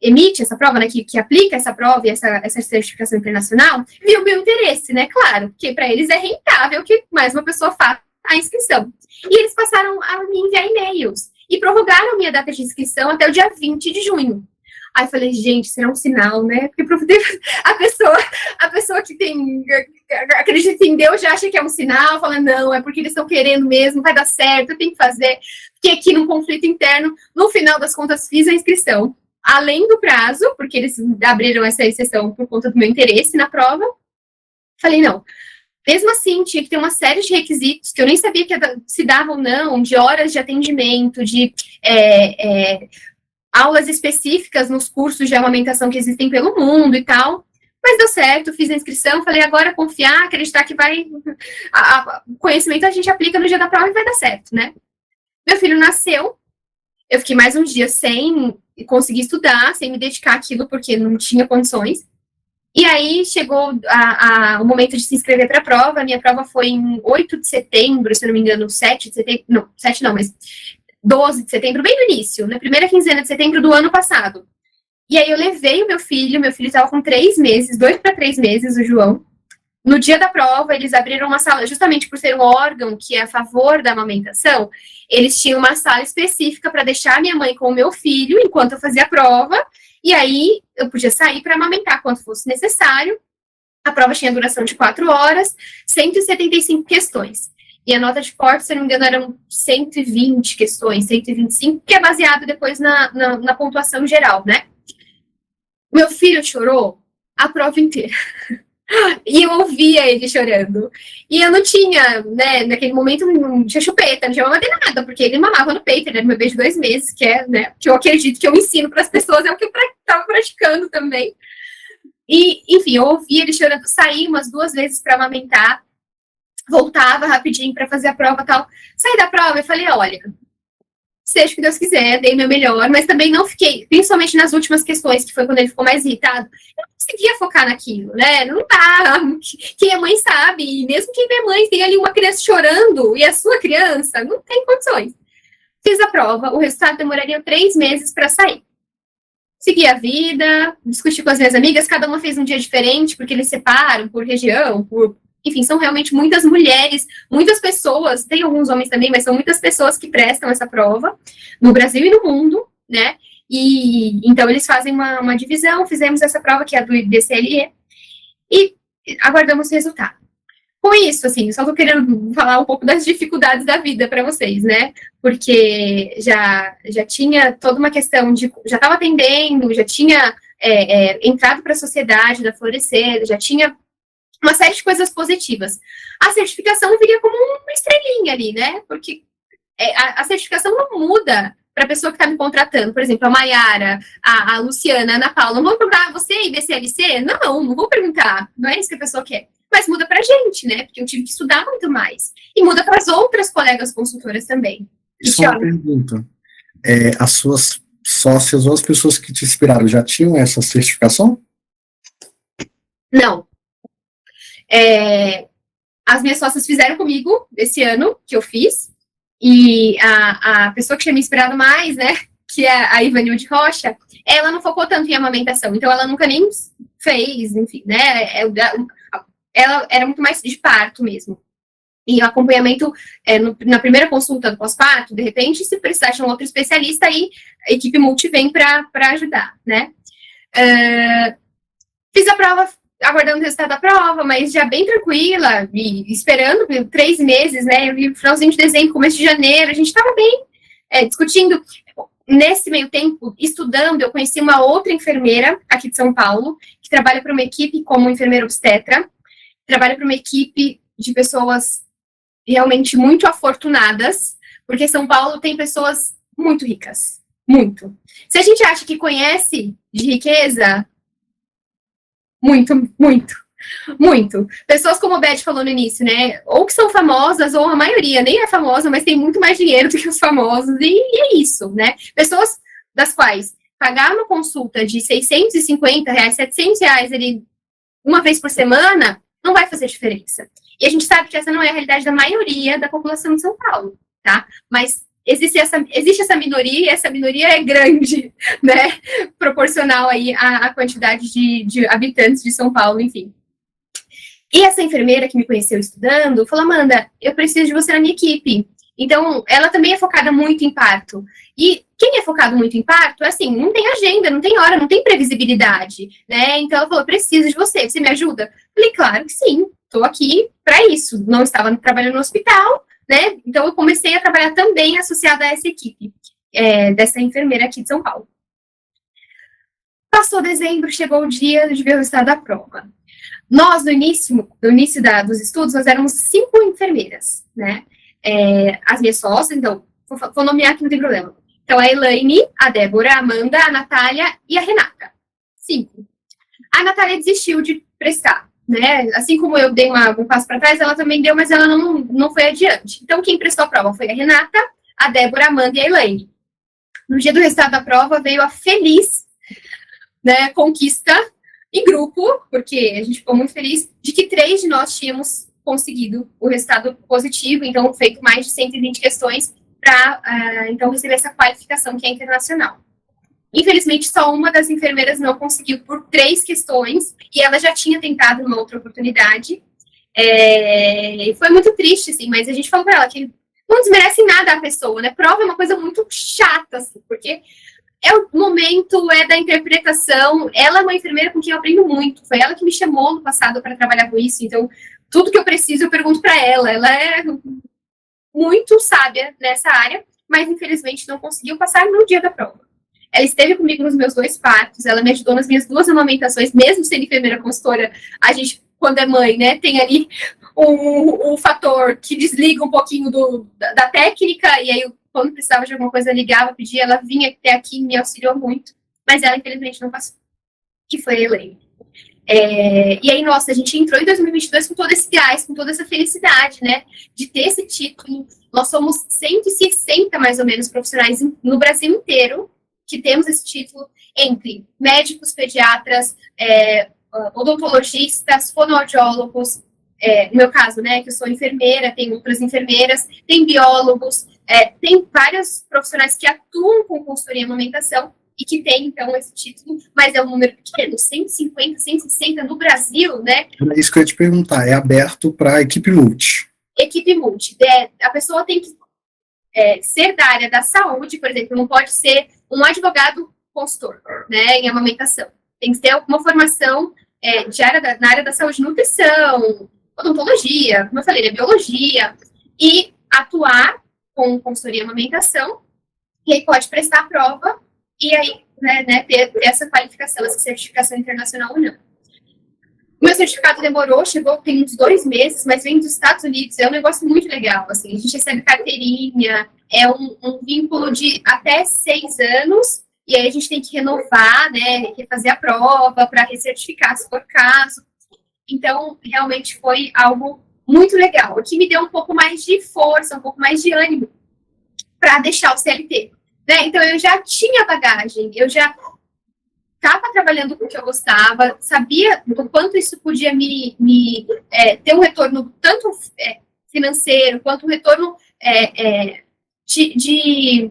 emite essa prova, né, que aplica essa prova e essa certificação internacional, viu o meu interesse, né, claro, porque para eles é rentável que mais uma pessoa faça a inscrição. E eles passaram a me enviar e-mails e prorrogaram minha data de inscrição até o dia 20 de junho. Aí eu falei, gente, será um sinal, né? Porque a pessoa que acredita em Deus já acha que é um sinal, fala, não, é porque eles estão querendo mesmo, vai dar certo, eu tenho que fazer. Fiquei aqui num conflito interno, no final das contas fiz a inscrição, além do prazo, porque eles abriram essa exceção por conta do meu interesse na prova. Falei, não. Mesmo assim, tinha que ter uma série de requisitos que eu nem sabia que se davam ou não, de horas de atendimento, de aulas específicas nos cursos de amamentação que existem pelo mundo e tal. Mas deu certo, fiz a inscrição, falei, agora confiar, acreditar que vai... O conhecimento a gente aplica no dia da prova e vai dar certo, né? Meu filho nasceu, eu fiquei mais um dia sem conseguir estudar, sem me dedicar àquilo, porque não tinha condições. E aí chegou o momento de se inscrever para a prova. A minha prova foi em 8 de setembro, se eu não me engano, 7 de setembro, não, 7 não, mas 12 de setembro, bem no início, na primeira quinzena de setembro do ano passado. E aí eu levei o meu filho estava com 3 meses, 2 para 3 meses, o João. No dia da prova, eles abriram uma sala, justamente por ser um órgão que é a favor da amamentação, eles tinham uma sala específica para deixar minha mãe com o meu filho enquanto eu fazia a prova, e aí eu podia sair para amamentar quando fosse necessário. A prova tinha duração de 4 horas, 175 questões. E a nota de corte, se eu não me engano, eram 120 questões, 125, que é baseado depois na pontuação geral, né? Meu filho chorou a prova inteira. E eu ouvia ele chorando. E eu não tinha, né, naquele momento, não tinha chupeta, não tinha mamado nada, porque ele mamava no peito, ele era meu bebê de 2 meses, que é, né, que eu acredito que eu ensino para as pessoas, é o que eu estava praticando também. E, enfim, eu ouvia ele chorando, saí umas 2 vezes para amamentar, voltava rapidinho para fazer a prova e tal. Saí da prova e falei, olha, seja o que Deus quiser, dei meu melhor, mas também não fiquei, principalmente nas últimas questões, que foi quando ele ficou mais irritado, eu não conseguia focar naquilo, né? Não dá. Quem é mãe sabe, e mesmo quem é mãe tem ali uma criança chorando, e a sua criança, não tem condições. Fiz a prova, o resultado demoraria 3 meses para sair. Segui a vida, discuti com as minhas amigas, cada uma fez um dia diferente, porque eles separam por região, enfim, são realmente muitas mulheres, muitas pessoas, tem alguns homens também, mas são muitas pessoas que prestam essa prova, no Brasil e no mundo, né? E então eles fazem uma divisão, fizemos essa prova, que é a do DCLE, e aguardamos o resultado. Com isso, assim, só tô querendo falar um pouco das dificuldades da vida para vocês, né? Porque já tinha toda uma questão de... Já estava atendendo, já tinha entrado para a sociedade da Florescer, já tinha uma série de coisas positivas. A certificação viria como uma estrelinha ali, né? Porque a certificação não muda para a pessoa que está me contratando. Por exemplo, a Maiara, a Luciana, a Ana Paula, não vão perguntar, você é IBCLC? Não vou perguntar. Não é isso que a pessoa quer. Mas muda para a gente, né? Porque eu tive que estudar muito mais. E muda para as outras colegas consultoras também. Isso é uma pergunta. As suas sócias ou as pessoas que te inspiraram já tinham essa certificação? Não. As minhas sócias fizeram comigo esse ano, que eu fiz, e a pessoa que tinha me inspirado mais, né, que é a Ivanilde Rocha, ela não focou tanto em amamentação, então ela nunca nem fez, enfim, né, ela era muito mais de parto mesmo. E o acompanhamento, na primeira consulta do pós-parto, de repente, se precisar de um outro especialista, aí a equipe multi vem para ajudar, né. Fiz a prova, aguardando o resultado da prova, mas já bem tranquila, e esperando 3 meses, né, eu vi no finalzinho de dezembro, começo de janeiro, a gente estava bem, discutindo. Nesse meio tempo, estudando, eu conheci uma outra enfermeira aqui de São Paulo, que trabalha para uma equipe como enfermeira obstetra, trabalha para uma equipe de pessoas realmente muito afortunadas, porque São Paulo tem pessoas muito ricas, muito. Se a gente acha que conhece de riqueza, muito, muito, muito. Pessoas como a Beth falou no início, né? Ou que são famosas, ou a maioria nem é famosa, mas tem muito mais dinheiro do que os famosos, e é isso, né? Pessoas das quais pagar uma consulta de R$650, R$700 ali, uma vez por semana, não vai fazer diferença. E a gente sabe que essa não é a realidade da maioria da população de São Paulo, tá? Mas existe essa minoria, e essa minoria é grande, né, proporcional aí à quantidade de habitantes de São Paulo, enfim. E essa enfermeira que me conheceu estudando falou, Amanda, eu preciso de você na minha equipe. Então, ela também é focada muito em parto. E quem é focado muito em parto, assim, não tem agenda, não tem hora, não tem previsibilidade, né? Então, ela falou, preciso de você, você me ajuda? Falei, claro que sim, estou aqui para isso. Não estava trabalhando no hospital, né? Então, eu comecei a trabalhar também associada a essa equipe, dessa enfermeira aqui de São Paulo. Passou dezembro, chegou o dia de ver o resultado da prova. Nós, no início dos estudos, nós éramos 5 enfermeiras, né? As minhas sócias, então, vou nomear que não tem problema. Então, a Elaine, a Débora, a Amanda, a Natália e a Renata. 5. A Natália desistiu de prestar, né? Assim como eu dei um passo para trás, ela também deu, mas ela não foi adiante. Então, quem prestou a prova foi a Renata, a Débora, a Amanda e a Elaine. No dia do resultado da prova, veio a feliz, né, conquista em grupo, porque a gente ficou muito feliz de que 3 de nós tínhamos conseguido o resultado positivo, então feito mais de 120 questões para, então, receber essa qualificação que é internacional. Infelizmente, só uma das enfermeiras não conseguiu por 3 questões, e ela já tinha tentado uma outra oportunidade. Foi muito triste, assim, mas a gente falou para ela que não desmerece nada a pessoa, né? Prova é uma coisa muito chata, assim, porque o momento, da interpretação. Ela é uma enfermeira com quem eu aprendo muito. Foi ela que me chamou no passado para trabalhar com isso. Então, tudo que eu preciso, eu pergunto para ela. Ela é muito sábia nessa área, mas infelizmente não conseguiu passar no dia da prova. Ela esteve comigo nos meus 2 partos, ela me ajudou nas minhas 2 amamentações, mesmo sendo enfermeira consultora. A gente, quando é mãe, né, tem ali um fator que desliga um pouquinho da técnica, e aí quando precisava de alguma coisa, ligava, pedia, ela vinha até aqui e me auxiliou muito, mas ela, infelizmente, não passou, que foi a Elaine. E aí, nossa, a gente entrou em 2022 com todo esse gás, com toda essa felicidade, né, de ter esse título. Nós somos 160, mais ou menos, profissionais no Brasil inteiro que temos esse título, entre médicos, pediatras, odontologistas, fonoaudiólogos, no meu caso, né, que eu sou enfermeira, tem outras enfermeiras, tem biólogos, tem vários profissionais que atuam com consultoria e amamentação e que tem, então, esse título, mas é um número pequeno, 150, 160 no Brasil, né? É isso que eu ia te perguntar, é aberto para equipe multi? Equipe multi. A pessoa tem que ser da área da saúde, por exemplo, não pode ser um advogado consultor, né, em amamentação. Tem que ter alguma formação na área da saúde, nutrição, odontologia, como eu falei, biologia, e atuar com consultoria e amamentação, e aí pode prestar a prova, e aí, né, ter essa qualificação, essa certificação internacional ou não. O meu certificado demorou, chegou tem uns 2 meses, mas vem dos Estados Unidos, é um negócio muito legal, assim, a gente recebe carteirinha, é um vínculo de até 6 anos, e aí a gente tem que renovar, né, refazer a prova para recertificar, se for caso. Então, realmente foi algo muito legal, que me deu um pouco mais de força, um pouco mais de ânimo para deixar o CLT, né? Então, eu já tinha bagagem, eu já estava trabalhando com o que eu gostava, sabia do quanto isso podia ter um retorno tanto financeiro, quanto um retorno de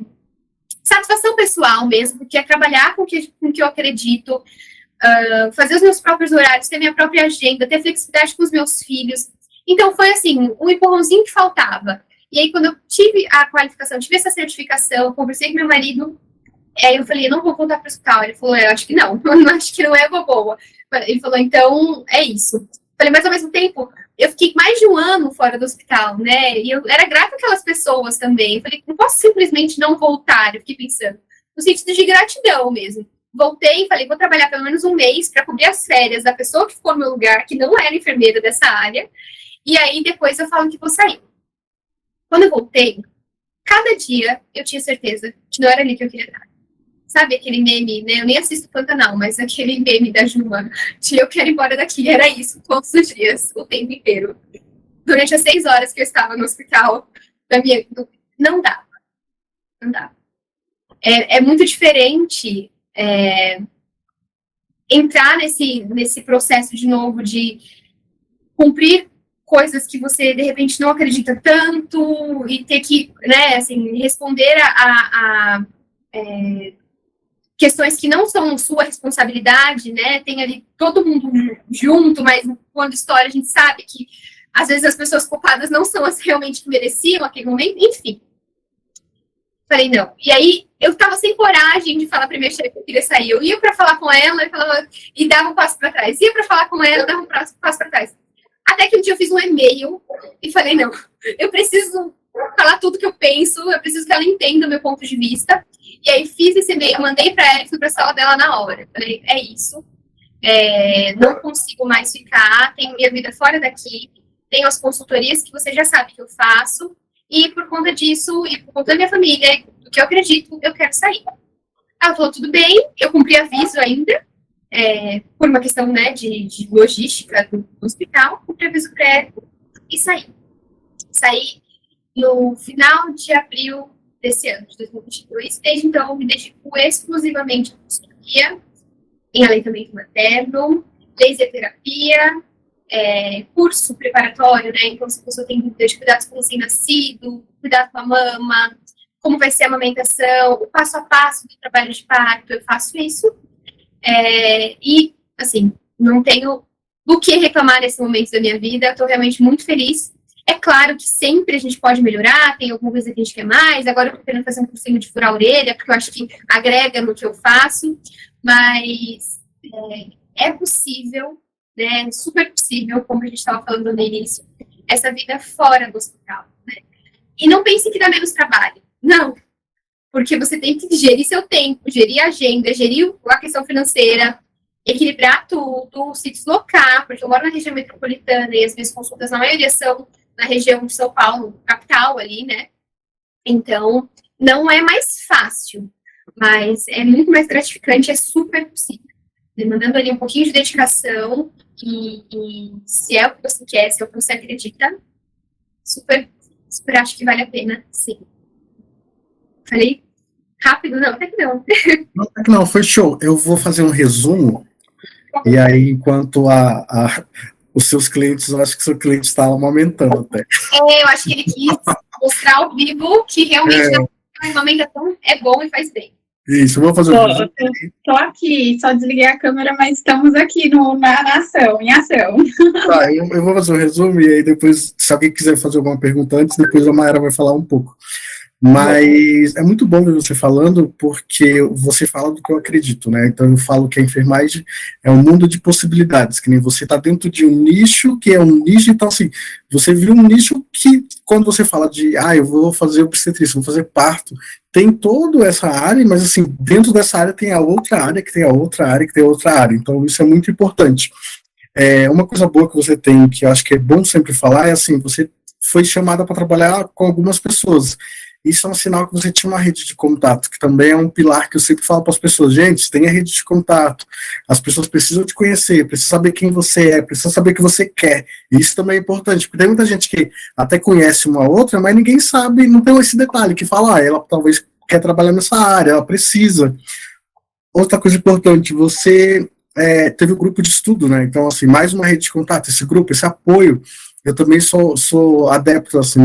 satisfação pessoal mesmo, porque é trabalhar com o que eu acredito, fazer os meus próprios horários, ter minha própria agenda, ter flexibilidade com os meus filhos. Então, foi assim, um empurrãozinho que faltava. E aí, quando eu tive a qualificação, tive essa certificação, conversei com meu marido, aí eu falei, eu não vou voltar para o hospital. Ele falou, eu acho que não, acho que não é boa. Ele falou, então, é isso. Falei, mas ao mesmo tempo, eu fiquei mais de 1 ano fora do hospital, né? E eu era grata àquelas pessoas também. Eu falei, não posso simplesmente não voltar. Eu fiquei pensando, no sentido de gratidão mesmo. Voltei e falei, vou trabalhar pelo menos 1 mês para cobrir as férias da pessoa que ficou no meu lugar, que não era enfermeira dessa área. E aí, depois eu falo que vou sair. Quando eu voltei, cada dia eu tinha certeza que não era ali que eu queria estar. Sabe aquele meme, né? Eu nem assisto Pantanal, mas aquele meme da Juma, de eu quero ir embora daqui, era isso, todos os dias, o tempo inteiro. Durante as 6 horas que eu estava no hospital, não dava. Não dava. É muito diferente entrar nesse processo de novo de cumprir coisas que você, de repente, não acredita tanto e ter que, né, assim, responder a questões que não são sua responsabilidade, né? Tem ali todo mundo junto, mas quando história a gente sabe que às vezes as pessoas culpadas não são as realmente que mereciam aquele momento, enfim. Falei, não. E aí, eu tava sem coragem de falar pra minha chefe que eu queria sair. Eu ia pra falar com ela e dava um passo pra trás. Ia pra falar com ela, dava um passo pra trás. Até que um dia eu fiz um e-mail e falei, não, eu preciso falar tudo que eu penso, eu preciso que ela entenda o meu ponto de vista. E aí fiz esse e-mail, mandei pra ela e fui pra sala dela na hora. Falei, é isso. Não consigo mais ficar, tenho minha vida fora daqui, tenho as consultorias que você já sabe que eu faço, e por conta disso, e por conta da minha família, do que eu acredito, eu quero sair. Ela falou, tudo bem, eu cumpri aviso ainda, por uma questão, né, de logística do hospital, cumpri aviso prévio e saí. Saí no final de abril desse ano, de 2022, desde então eu me dedico exclusivamente à consultoria, em aleitamento materno, laser terapia, curso preparatório, né? Então, se a pessoa tem dúvida de cuidados com o recém-nascido, cuidado com a mama, como vai ser a amamentação, o passo a passo do trabalho de parto, eu faço isso. E, assim, não tenho do que reclamar nesse momento da minha vida, estou realmente muito feliz. É claro que sempre a gente pode melhorar, tem alguma coisa que a gente quer mais, agora eu estou querendo fazer um cursinho de furar a orelha, porque eu acho que agrega no que eu faço, mas é possível, né, super possível, como a gente estava falando no início, essa vida fora do hospital, né? E não pense que dá menos trabalho, não, porque você tem que gerir seu tempo, gerir a agenda, gerir a questão financeira, equilibrar tudo, se deslocar, porque eu moro na região metropolitana e as minhas consultas, na maioria, são na região de São Paulo, capital ali, né? Então, não é mais fácil, mas é muito mais gratificante, é super possível. Demandando ali um pouquinho de dedicação e se é o que você quer, se é o que você acredita, super acho que vale a pena, sim. Falei rápido? Não, até que não. Não, foi show. Eu vou fazer um resumo, e aí, enquanto os seus clientes, eu acho que seu cliente está amamentando até. Eu acho que ele quis mostrar ao vivo que realmente a amamentação é bom e faz bem. Isso, eu vou fazer um resumo. Tô aqui, só desliguei a câmera, mas estamos aqui na ação, em ação. Tá, eu vou fazer um resumo, e aí depois, se alguém quiser fazer alguma pergunta antes, depois a Mayara vai falar um pouco. Mas é muito bom ver você falando, porque você fala do que eu acredito, né? Então eu falo que a enfermagem é um mundo de possibilidades, que nem você está dentro de um nicho, que é um nicho, então assim, você viu um nicho que, quando você fala de, eu vou fazer obstetrícia, vou fazer parto, tem toda essa área, mas assim, dentro dessa área tem a outra área, que tem a outra área, que tem a outra área, então isso é muito importante. Uma coisa boa que você tem, que eu acho que é bom sempre falar, é assim, você foi chamada para trabalhar com algumas pessoas. Isso é um sinal que você tinha uma rede de contato, que também é um pilar que eu sempre falo para as pessoas, gente, tenha rede de contato, as pessoas precisam te conhecer, precisam saber quem você é, precisam saber o que você quer, e isso também é importante, porque tem muita gente que até conhece uma outra, mas ninguém sabe, não tem esse detalhe, que fala, ela talvez quer trabalhar nessa área, ela precisa. Outra coisa importante, você teve um grupo de estudo, né, então assim, mais uma rede de contato, esse grupo, esse apoio, eu também sou adepto, assim,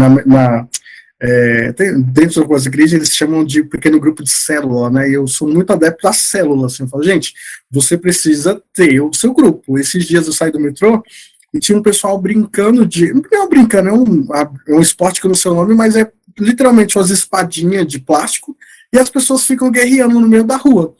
dentro de algumas igrejas eles chamam de pequeno grupo de célula, né, e eu sou muito adepto da célula, assim, eu falo, gente, você precisa ter o seu grupo. Esses dias eu saí do metrô e tinha um pessoal brincando não é brincando, é um esporte que eu não sei o nome, mas é literalmente umas espadinhas de plástico, e as pessoas ficam guerreando no meio da rua.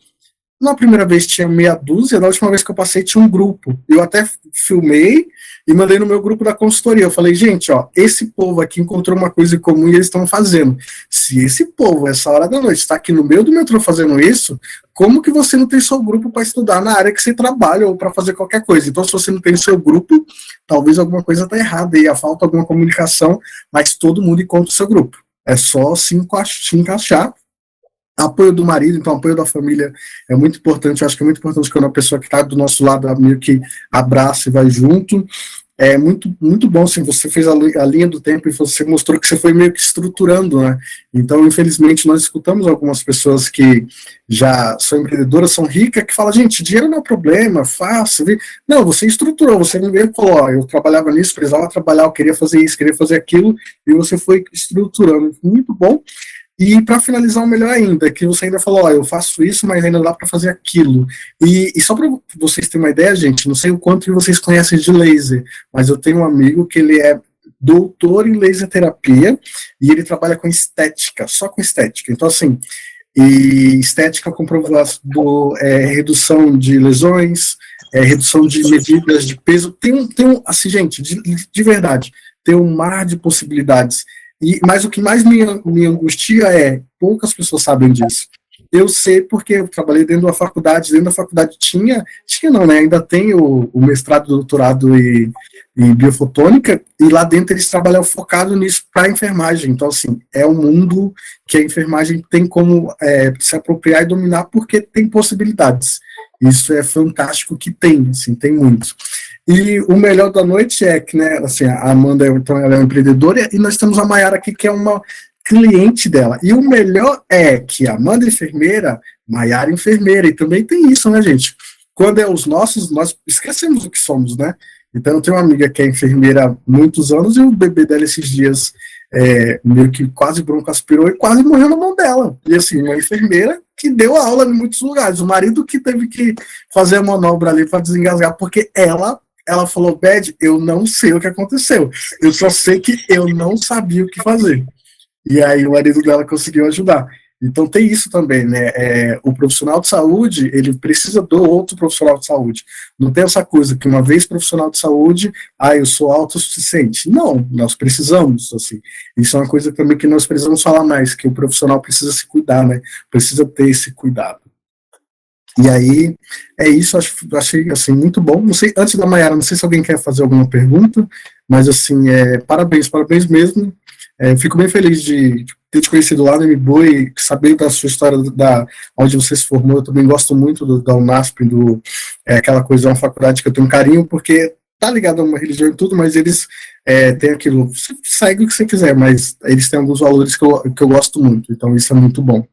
Na primeira vez tinha meia dúzia, na última vez que eu passei tinha um grupo. Eu até filmei e mandei no meu grupo da consultoria. Eu falei, gente, esse povo aqui encontrou uma coisa em comum e eles estão fazendo. Se esse povo, essa hora da noite, está aqui no meio do metrô fazendo isso, como que você não tem seu grupo para estudar na área que você trabalha ou para fazer qualquer coisa? Então, se você não tem seu grupo, talvez alguma coisa está errada e falta alguma comunicação, mas todo mundo encontra o seu grupo. É só se encaixar. Apoio do marido, então apoio da família é muito importante. Eu acho que é muito importante quando a pessoa que está do nosso lado meio que abraça e vai junto. é muito, muito bom, assim, você fez a linha do tempo e você mostrou que você foi meio que estruturando, né? Então, infelizmente, nós escutamos algumas pessoas que já são empreendedoras, são ricas, que falam, gente, dinheiro não é problema, fácil. Não, você estruturou, você não veio e falou, ó, eu trabalhava nisso, precisava trabalhar, eu queria fazer isso, queria fazer aquilo, e você foi estruturando. Muito bom. E para finalizar, o melhor ainda, que você ainda falou, ó, eu faço isso, mas ainda dá para fazer aquilo. E só para vocês terem uma ideia, gente, não sei o quanto que vocês conhecem de laser, mas eu tenho um amigo que ele é doutor em laser terapia e ele trabalha com estética, só com estética. Então, assim, e estética comprovado redução de lesões, redução de medidas de peso. Assim, gente, de verdade, tem um mar de possibilidades. Mas o que mais me angustia é, poucas pessoas sabem disso. Eu sei porque eu trabalhei dentro da faculdade tinha não, né, ainda tem o mestrado, doutorado em biofotônica, e lá dentro eles trabalham focado nisso para enfermagem. Então, assim, é um mundo que a enfermagem tem como se apropriar e dominar porque tem possibilidades. Isso é fantástico que tem, assim, tem muitos. E o melhor da noite é que, né, assim, a Amanda, então, ela é uma empreendedora, e nós temos a Mayara aqui, que é uma cliente dela. E o melhor é que a Amanda é enfermeira, Mayara é enfermeira, e também tem isso, né, gente? Quando é os nossos, nós esquecemos o que somos, né? Então, eu tenho uma amiga que é enfermeira há muitos anos, e o bebê dela esses dias meio que quase broncoaspirou e quase morreu na mão dela. E assim, uma enfermeira que deu aula em muitos lugares. O marido que teve que fazer a manobra ali para desengasgar, porque ela falou, Bed, eu não sei o que aconteceu. Eu só sei que eu não sabia o que fazer. E aí o marido dela conseguiu ajudar. Então tem isso também, né? O profissional de saúde, ele precisa do outro profissional de saúde. Não tem essa coisa que uma vez profissional de saúde, eu sou autossuficiente. Não, nós precisamos, assim. Isso é uma coisa também que nós precisamos falar mais, que o profissional precisa se cuidar, né? Precisa ter esse cuidado. E aí, é isso, achei assim, muito bom. Não sei, antes da Mayara, não sei se alguém quer fazer alguma pergunta, mas assim, parabéns mesmo. Fico bem feliz de ter te conhecido lá no MBOE e saber da sua história, onde você se formou. Eu também gosto muito da Unasp, aquela coisa, é uma faculdade que eu tenho um carinho, porque tá ligado a uma religião e tudo, mas eles têm aquilo, você segue o que você quiser, mas eles têm alguns valores que eu gosto muito, então isso é muito bom.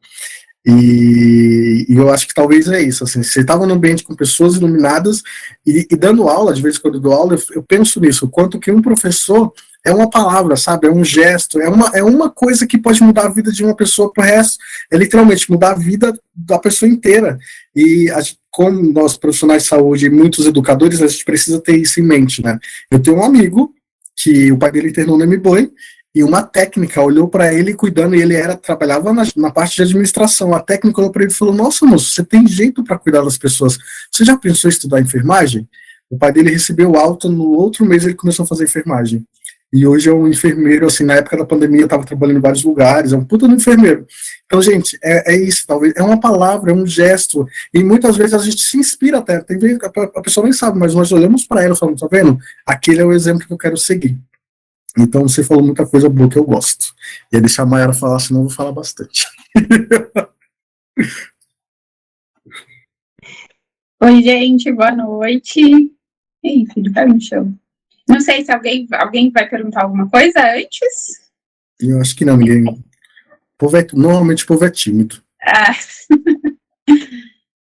E eu acho que talvez é isso, assim, você estava num ambiente com pessoas iluminadas e dando aula, de vez em quando eu dou aula, eu penso nisso, o quanto que um professor é uma palavra, sabe, é um gesto, é uma coisa que pode mudar a vida de uma pessoa pro resto, literalmente mudar a vida da pessoa inteira. E como nós profissionais de saúde e muitos educadores, a gente precisa ter isso em mente, né? Eu tenho um amigo que o pai dele internou no MBOE, e uma técnica olhou para ele cuidando, e ele trabalhava na parte de administração. A técnica olhou para ele e falou, nossa, moço, você tem jeito para cuidar das pessoas. Você já pensou em estudar enfermagem? O pai dele recebeu alta, no outro mês ele começou a fazer enfermagem. E hoje é um enfermeiro, assim, na época da pandemia eu estava trabalhando em vários lugares, é um puta de enfermeiro. Então, gente, é isso, talvez, é uma palavra, é um gesto, e muitas vezes a gente se inspira até, tem vezes a pessoa nem sabe, mas nós olhamos para ela e falamos, tá vendo? Aquele é o exemplo que eu quero seguir. Então você falou muita coisa boa que eu gosto. Ia deixar a Mayara falar, senão eu vou falar bastante. Oi, gente, boa noite. Ei, filho, tá no chão. Não sei se alguém vai perguntar alguma coisa antes. Eu acho que não, ninguém. Normalmente o povo é tímido.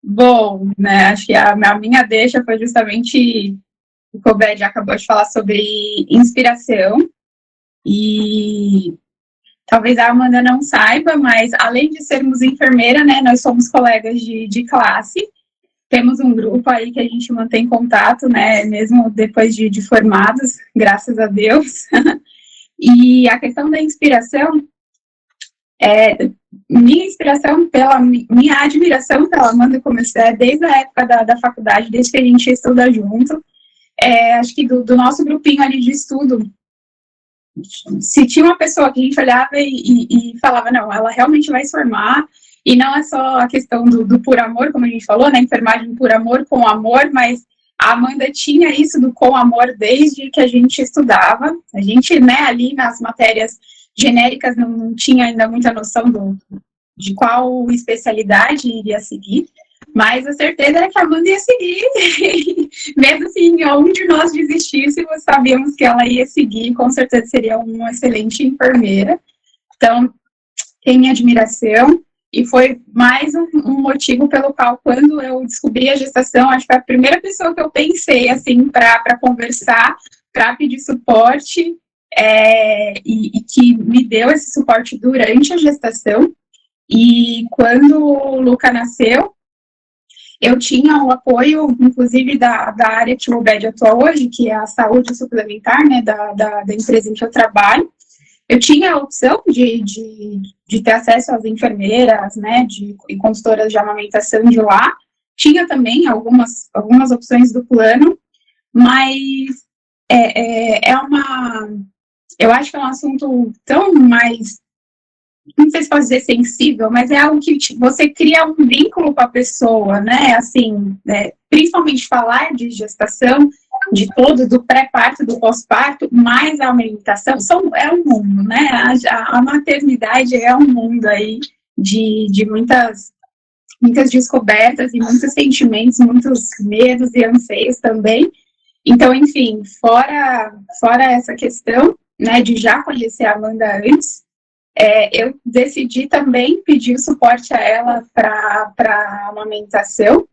Bom, né, acho que a minha deixa foi justamente o que o Bed acabou de falar sobre inspiração, e talvez a Amanda não saiba, mas além de sermos enfermeira, né, nós somos colegas de classe, temos um grupo aí que a gente mantém contato, né, mesmo depois de formados, graças a Deus, e a questão da inspiração, minha admiração pela Amanda começou desde a época da faculdade, desde que a gente estuda junto. Acho que do nosso grupinho ali de estudo, se tinha uma pessoa que a gente olhava e falava, não, ela realmente vai se formar, e não é só a questão do por amor, como a gente falou, né, enfermagem por amor, com amor, mas a Amanda tinha isso do com amor desde que a gente estudava. A gente, né, ali nas matérias genéricas não tinha ainda muita noção de qual especialidade iria seguir, Mas a certeza era que a Amanda ia seguir, mesmo assim, onde nós desistíssemos, sabíamos que ela ia seguir, com certeza seria uma excelente enfermeira. Então, tem minha admiração, e foi mais um motivo pelo qual, quando eu descobri a gestação, acho que foi a primeira pessoa que eu pensei, assim, para conversar, para pedir suporte, e que me deu esse suporte durante a gestação. E quando o Luca nasceu, eu tinha o apoio, inclusive, da área que o OBED atua hoje, que é a saúde suplementar, né, da empresa em que eu trabalho. Eu tinha a opção de ter acesso às enfermeiras, né, e consultoras de amamentação de lá. Tinha também algumas opções do plano, mas eu acho que é um assunto tão mais, não sei se posso dizer sensível, mas é algo que você cria um vínculo com a pessoa, né, assim, principalmente falar de gestação, de todo, do pré-parto, do pós-parto, mais a amamentação, é um mundo, né, a maternidade é um mundo aí de muitas descobertas e muitos sentimentos, muitos medos e anseios também. Então, enfim, fora essa questão, né, de já conhecer a Amanda antes, eu decidi também pedir suporte a ela para a amamentação,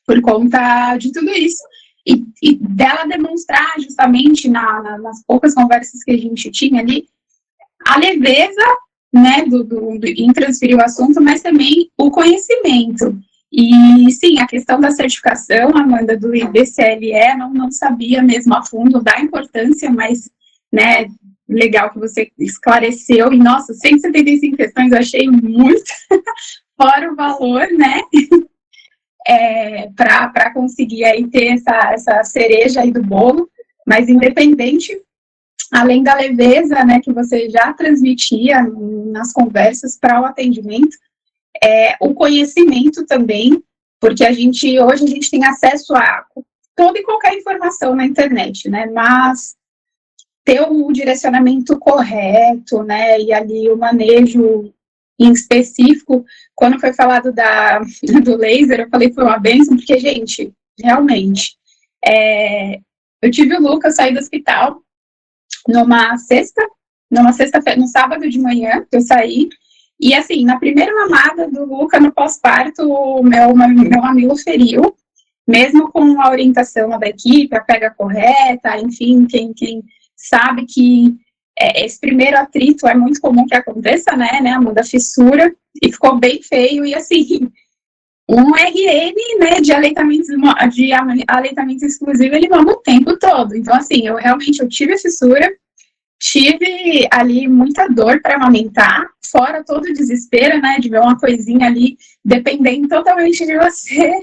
por conta de tudo isso, e dela demonstrar justamente nas poucas conversas que a gente tinha ali, a leveza, né, em transferir o assunto, mas também o conhecimento. E sim, a questão da certificação, Amanda, do IBCLE, não sabia mesmo a fundo da importância, mas, né, legal que você esclareceu, e nossa, 175 questões eu achei muito, fora o valor, né, para conseguir aí ter essa cereja aí do bolo, mas independente, além da leveza, né, que você já transmitia nas conversas para o atendimento, o conhecimento também, porque hoje a gente tem acesso a toda e qualquer informação na internet, né, mas ter o direcionamento correto, né, e ali o manejo em específico, quando foi falado do laser, eu falei que foi uma bênção, porque, gente, realmente, eu tive o Lucas sair do hospital numa sexta-feira, no sábado de manhã, que eu saí, e assim, na primeira mamada do Lucas, no pós-parto, o meu mamilo feriu, mesmo com a orientação da equipe, a pega correta, enfim, quem sabe que esse primeiro atrito é muito comum que aconteça, né, Amanda, fissura, e ficou bem feio, e assim, um RN, né, de aleitamento exclusivo, ele mama o tempo todo, então assim, eu tive a fissura, tive ali muita dor para amamentar, fora todo o desespero, né, de ver uma coisinha ali dependendo totalmente de você,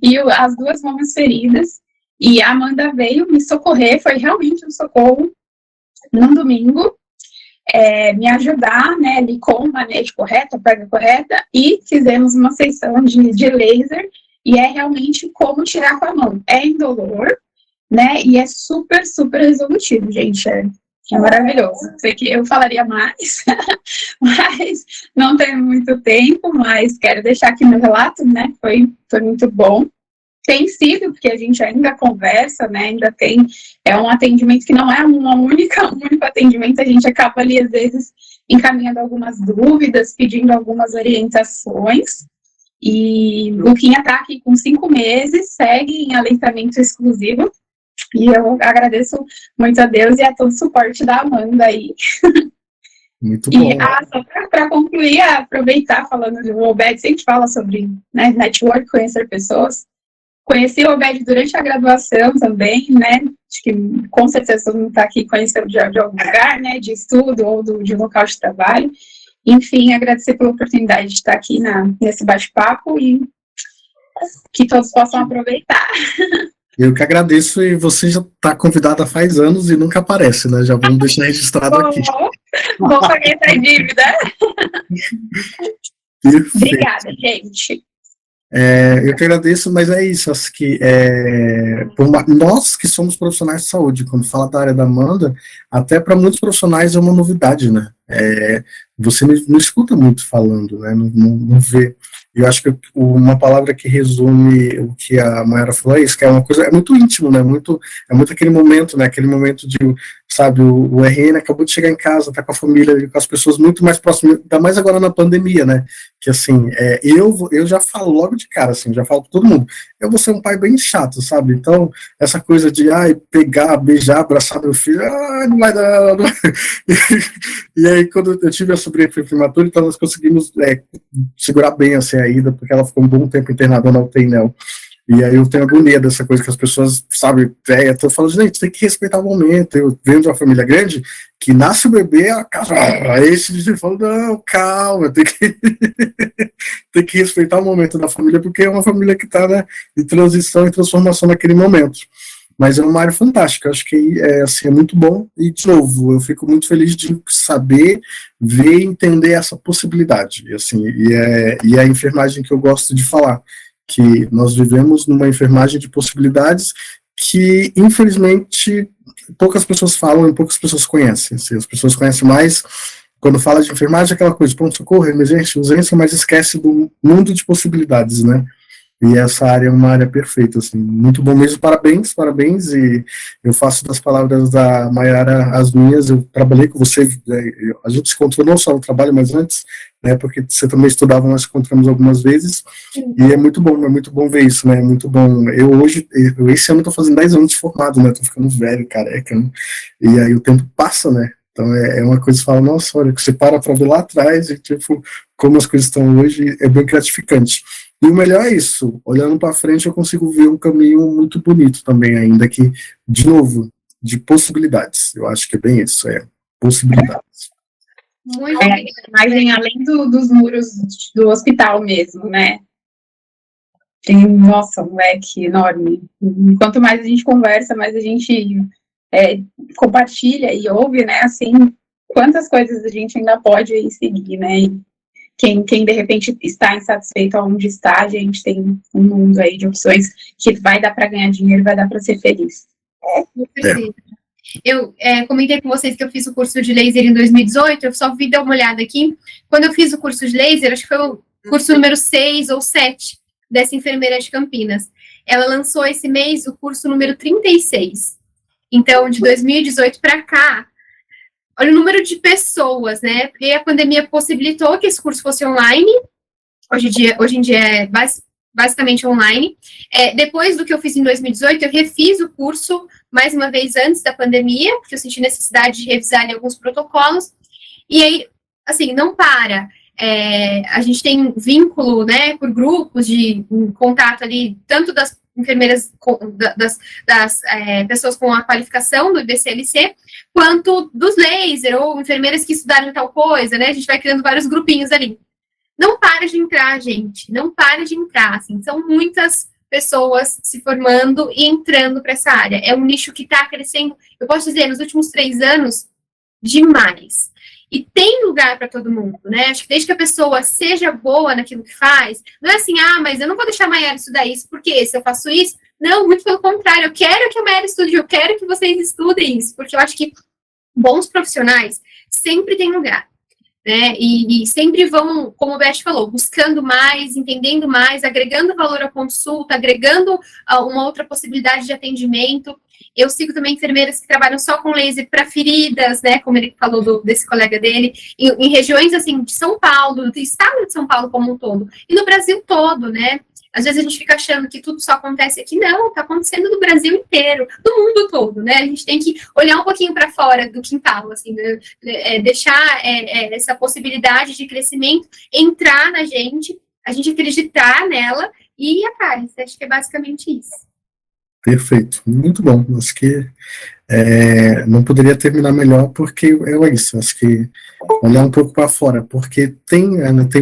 e as duas mamas feridas, e a Amanda veio me socorrer, foi realmente um socorro, num domingo, me ajudar, né, ali com o manejo correto, a pega correta, e fizemos uma sessão de laser, e é realmente como tirar com a mão. É indolor, né, e é super, super resolutivo, gente, é maravilhoso. Sei que eu falaria mais, mas não tenho muito tempo, mas quero deixar aqui meu relato, né, foi muito bom. Tem sido, porque a gente ainda conversa, né, ainda tem, um atendimento que não é um único atendimento, a gente acaba ali, às vezes, encaminhando algumas dúvidas, pedindo algumas orientações, e o Luquinha está aqui com 5 meses, segue em aleitamento exclusivo, e eu agradeço muito a Deus e a todo o suporte da Amanda aí. Muito bom. E só para concluir, aproveitar falando do OBED, sempre fala sobre, né, network, conhecer pessoas. Conheci o OBED durante a graduação também, né, acho que com certeza todo mundo está aqui conhecendo de algum lugar, né, de estudo ou de local de trabalho. Enfim, agradecer pela oportunidade de estar aqui nesse bate-papo e que todos possam aproveitar. Eu que agradeço, e você já está convidada faz anos e nunca aparece, né? Já vamos deixar registrado aqui. Vou pagar essa dívida. Perfeito. Obrigada, gente. Eu que agradeço, mas é isso, acho que nós que somos profissionais de saúde, quando fala da área da Amanda, até para muitos profissionais é uma novidade, né? você não escuta muito falando, né? Não vê. Eu acho que uma palavra que resume o que a Mayara falou é isso, que é uma coisa, é muito íntimo, né? É muito aquele momento, né? Aquele momento de, sabe, o RN acabou de chegar em casa, tá com a família, com as pessoas muito mais próximas, ainda mais agora na pandemia, né? Que assim, eu já falo logo de cara, assim, já falo pra todo mundo, eu vou ser um pai bem chato, sabe? Então, essa coisa de, pegar, beijar, abraçar meu filho, não vai dar, não vai. E aí, quando eu tive a sobrinha que foi prematura, então nós conseguimos segurar bem assim, a ida, porque ela ficou um bom tempo internada na UTI, né? E aí eu tenho agonia dessa coisa que as pessoas, sabe, eu falo, gente, tem que respeitar o momento. Eu venho de uma família grande, que nasce o bebê, a casa, aí esse dia fala, não, calma, tem que, tem que respeitar o momento da família, porque é uma família que está, né, em transição e transformação naquele momento. Mas é uma área fantástica, acho que assim, é muito bom, e de novo, eu fico muito feliz de saber, ver e entender essa possibilidade, e, assim, e é a enfermagem que eu gosto de falar, que nós vivemos numa enfermagem de possibilidades que, infelizmente, poucas pessoas falam e poucas pessoas conhecem, assim, as pessoas conhecem mais, quando fala de enfermagem, aquela coisa, pronto-socorro, emergência, urgência, mas esquece do mundo de possibilidades, né? E essa área é uma área perfeita, assim, muito bom mesmo, parabéns, e eu faço das palavras da Mayara as minhas, eu trabalhei com você, a gente se encontrou não só no trabalho, mas antes, né, porque você também estudava, nós se encontramos algumas vezes, e é muito bom ver isso, né, é muito bom, esse ano eu tô fazendo 10 anos de formado, né, tô ficando velho, careca, né, e aí o tempo passa, né, então é uma coisa que você fala, nossa, olha, que você para ver lá atrás, e tipo, como as coisas estão hoje, é bem gratificante. E o melhor é isso, olhando para frente eu consigo ver um caminho muito bonito também ainda, que, de novo, de possibilidades, eu acho que é bem isso, possibilidades. Muito mas além dos muros do hospital mesmo, né? Tem, nossa, um leque enorme. Quanto mais a gente conversa, mais a gente compartilha e ouve, né? Assim, quantas coisas a gente ainda pode aí seguir, né? E quem de repente está insatisfeito onde está, a gente tem um mundo aí de opções que vai dar para ganhar dinheiro, vai dar para ser feliz. Eu comentei com vocês que eu fiz o curso de laser em 2018, eu só vi dar uma olhada aqui. Quando eu fiz o curso de laser, acho que foi o curso número 6 ou 7 dessa enfermeira de Campinas. Ela lançou esse mês o curso número 36. Então, de 2018 para cá, olha o número de pessoas, né? Porque a pandemia possibilitou que esse curso fosse online. Hoje em dia é basicamente online. Depois do que eu fiz em 2018, eu refiz o curso mais uma vez antes da pandemia, porque eu senti necessidade de revisar ali alguns protocolos. E aí, assim, não para. A gente tem vínculo, né, por grupos de contato ali, tanto das enfermeiras, das pessoas com a qualificação do IBCLC, quanto dos laser, ou enfermeiras que estudaram tal coisa, né, a gente vai criando vários grupinhos ali. Não para de entrar, gente, não para de entrar, assim, são muitas pessoas se formando e entrando para essa área, é um nicho que está crescendo, eu posso dizer, nos últimos 3 anos, demais. E tem lugar para todo mundo, né? Acho que desde que a pessoa seja boa naquilo que faz, não é assim, mas eu não vou deixar a Mayara estudar isso, porque se eu faço isso, não, muito pelo contrário, eu quero que a Mayara estude, eu quero que vocês estudem isso, porque eu acho que bons profissionais sempre tem lugar, né? E sempre vão, como o Beth falou, buscando mais, entendendo mais, agregando valor à consulta, agregando uma outra possibilidade de atendimento. Eu sigo também enfermeiras que trabalham só com laser para feridas, né, como ele falou desse colega dele, em regiões, assim, de São Paulo, do estado de São Paulo como um todo, e no Brasil todo, né. Às vezes a gente fica achando que tudo só acontece aqui, não, está acontecendo no Brasil inteiro, no mundo todo, né, a gente tem que olhar um pouquinho para fora do quintal, assim, né? Deixar essa possibilidade de crescimento entrar na gente, a gente acreditar nela e ir atrás, acho que é basicamente isso. Perfeito, muito bom, acho que não poderia terminar melhor, porque é isso, acho que olhar um pouco para fora, porque tem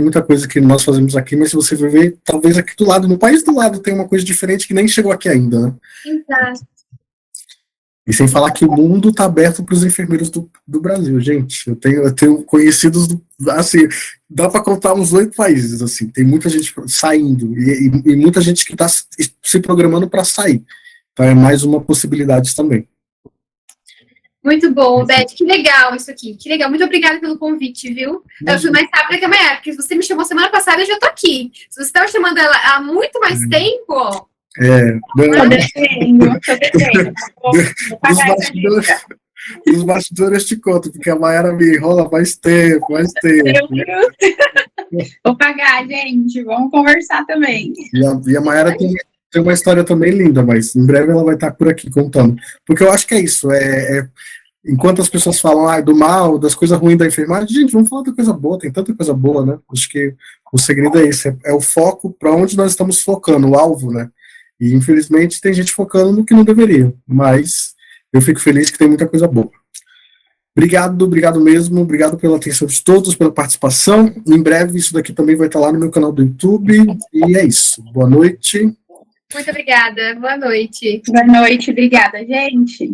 muita coisa que nós fazemos aqui, mas se você for ver, talvez aqui do lado, no país do lado, tem uma coisa diferente que nem chegou aqui ainda, né? Exato. E sem falar que o mundo está aberto para os enfermeiros do Brasil, gente. Eu tenho conhecidos, assim, dá para contar uns 8 países, assim. Tem muita gente saindo e muita gente que está se programando para sair. Então é mais uma possibilidade também. Muito bom, Beth, que legal isso aqui, que legal. Muito obrigada pelo convite, viu? Eu fui mais rápida que a Mayara, porque se você me chamou semana passada, eu já tô aqui. Se você estava chamando ela há muito mais tempo... Tô devendo. Vou pagar essa dívida. Os bastidores te conto, porque a Mayara me enrola faz tempo. Meu Deus. Vou pagar, gente, vamos conversar também. E a Mayara tem uma história também linda, mas em breve ela vai estar por aqui contando. Porque eu acho que é isso, enquanto as pessoas falam do mal, das coisas ruins da enfermagem, gente, vamos falar da coisa boa, tem tanta coisa boa, né? Acho que o segredo é isso, é o foco para onde nós estamos focando, o alvo, né? E infelizmente tem gente focando no que não deveria, mas eu fico feliz que tem muita coisa boa. Obrigado mesmo, obrigado pela atenção de todos, pela participação. Em breve isso daqui também vai estar lá no meu canal do YouTube, e é isso. Boa noite. Muito obrigada, boa noite. Boa noite, obrigada, gente.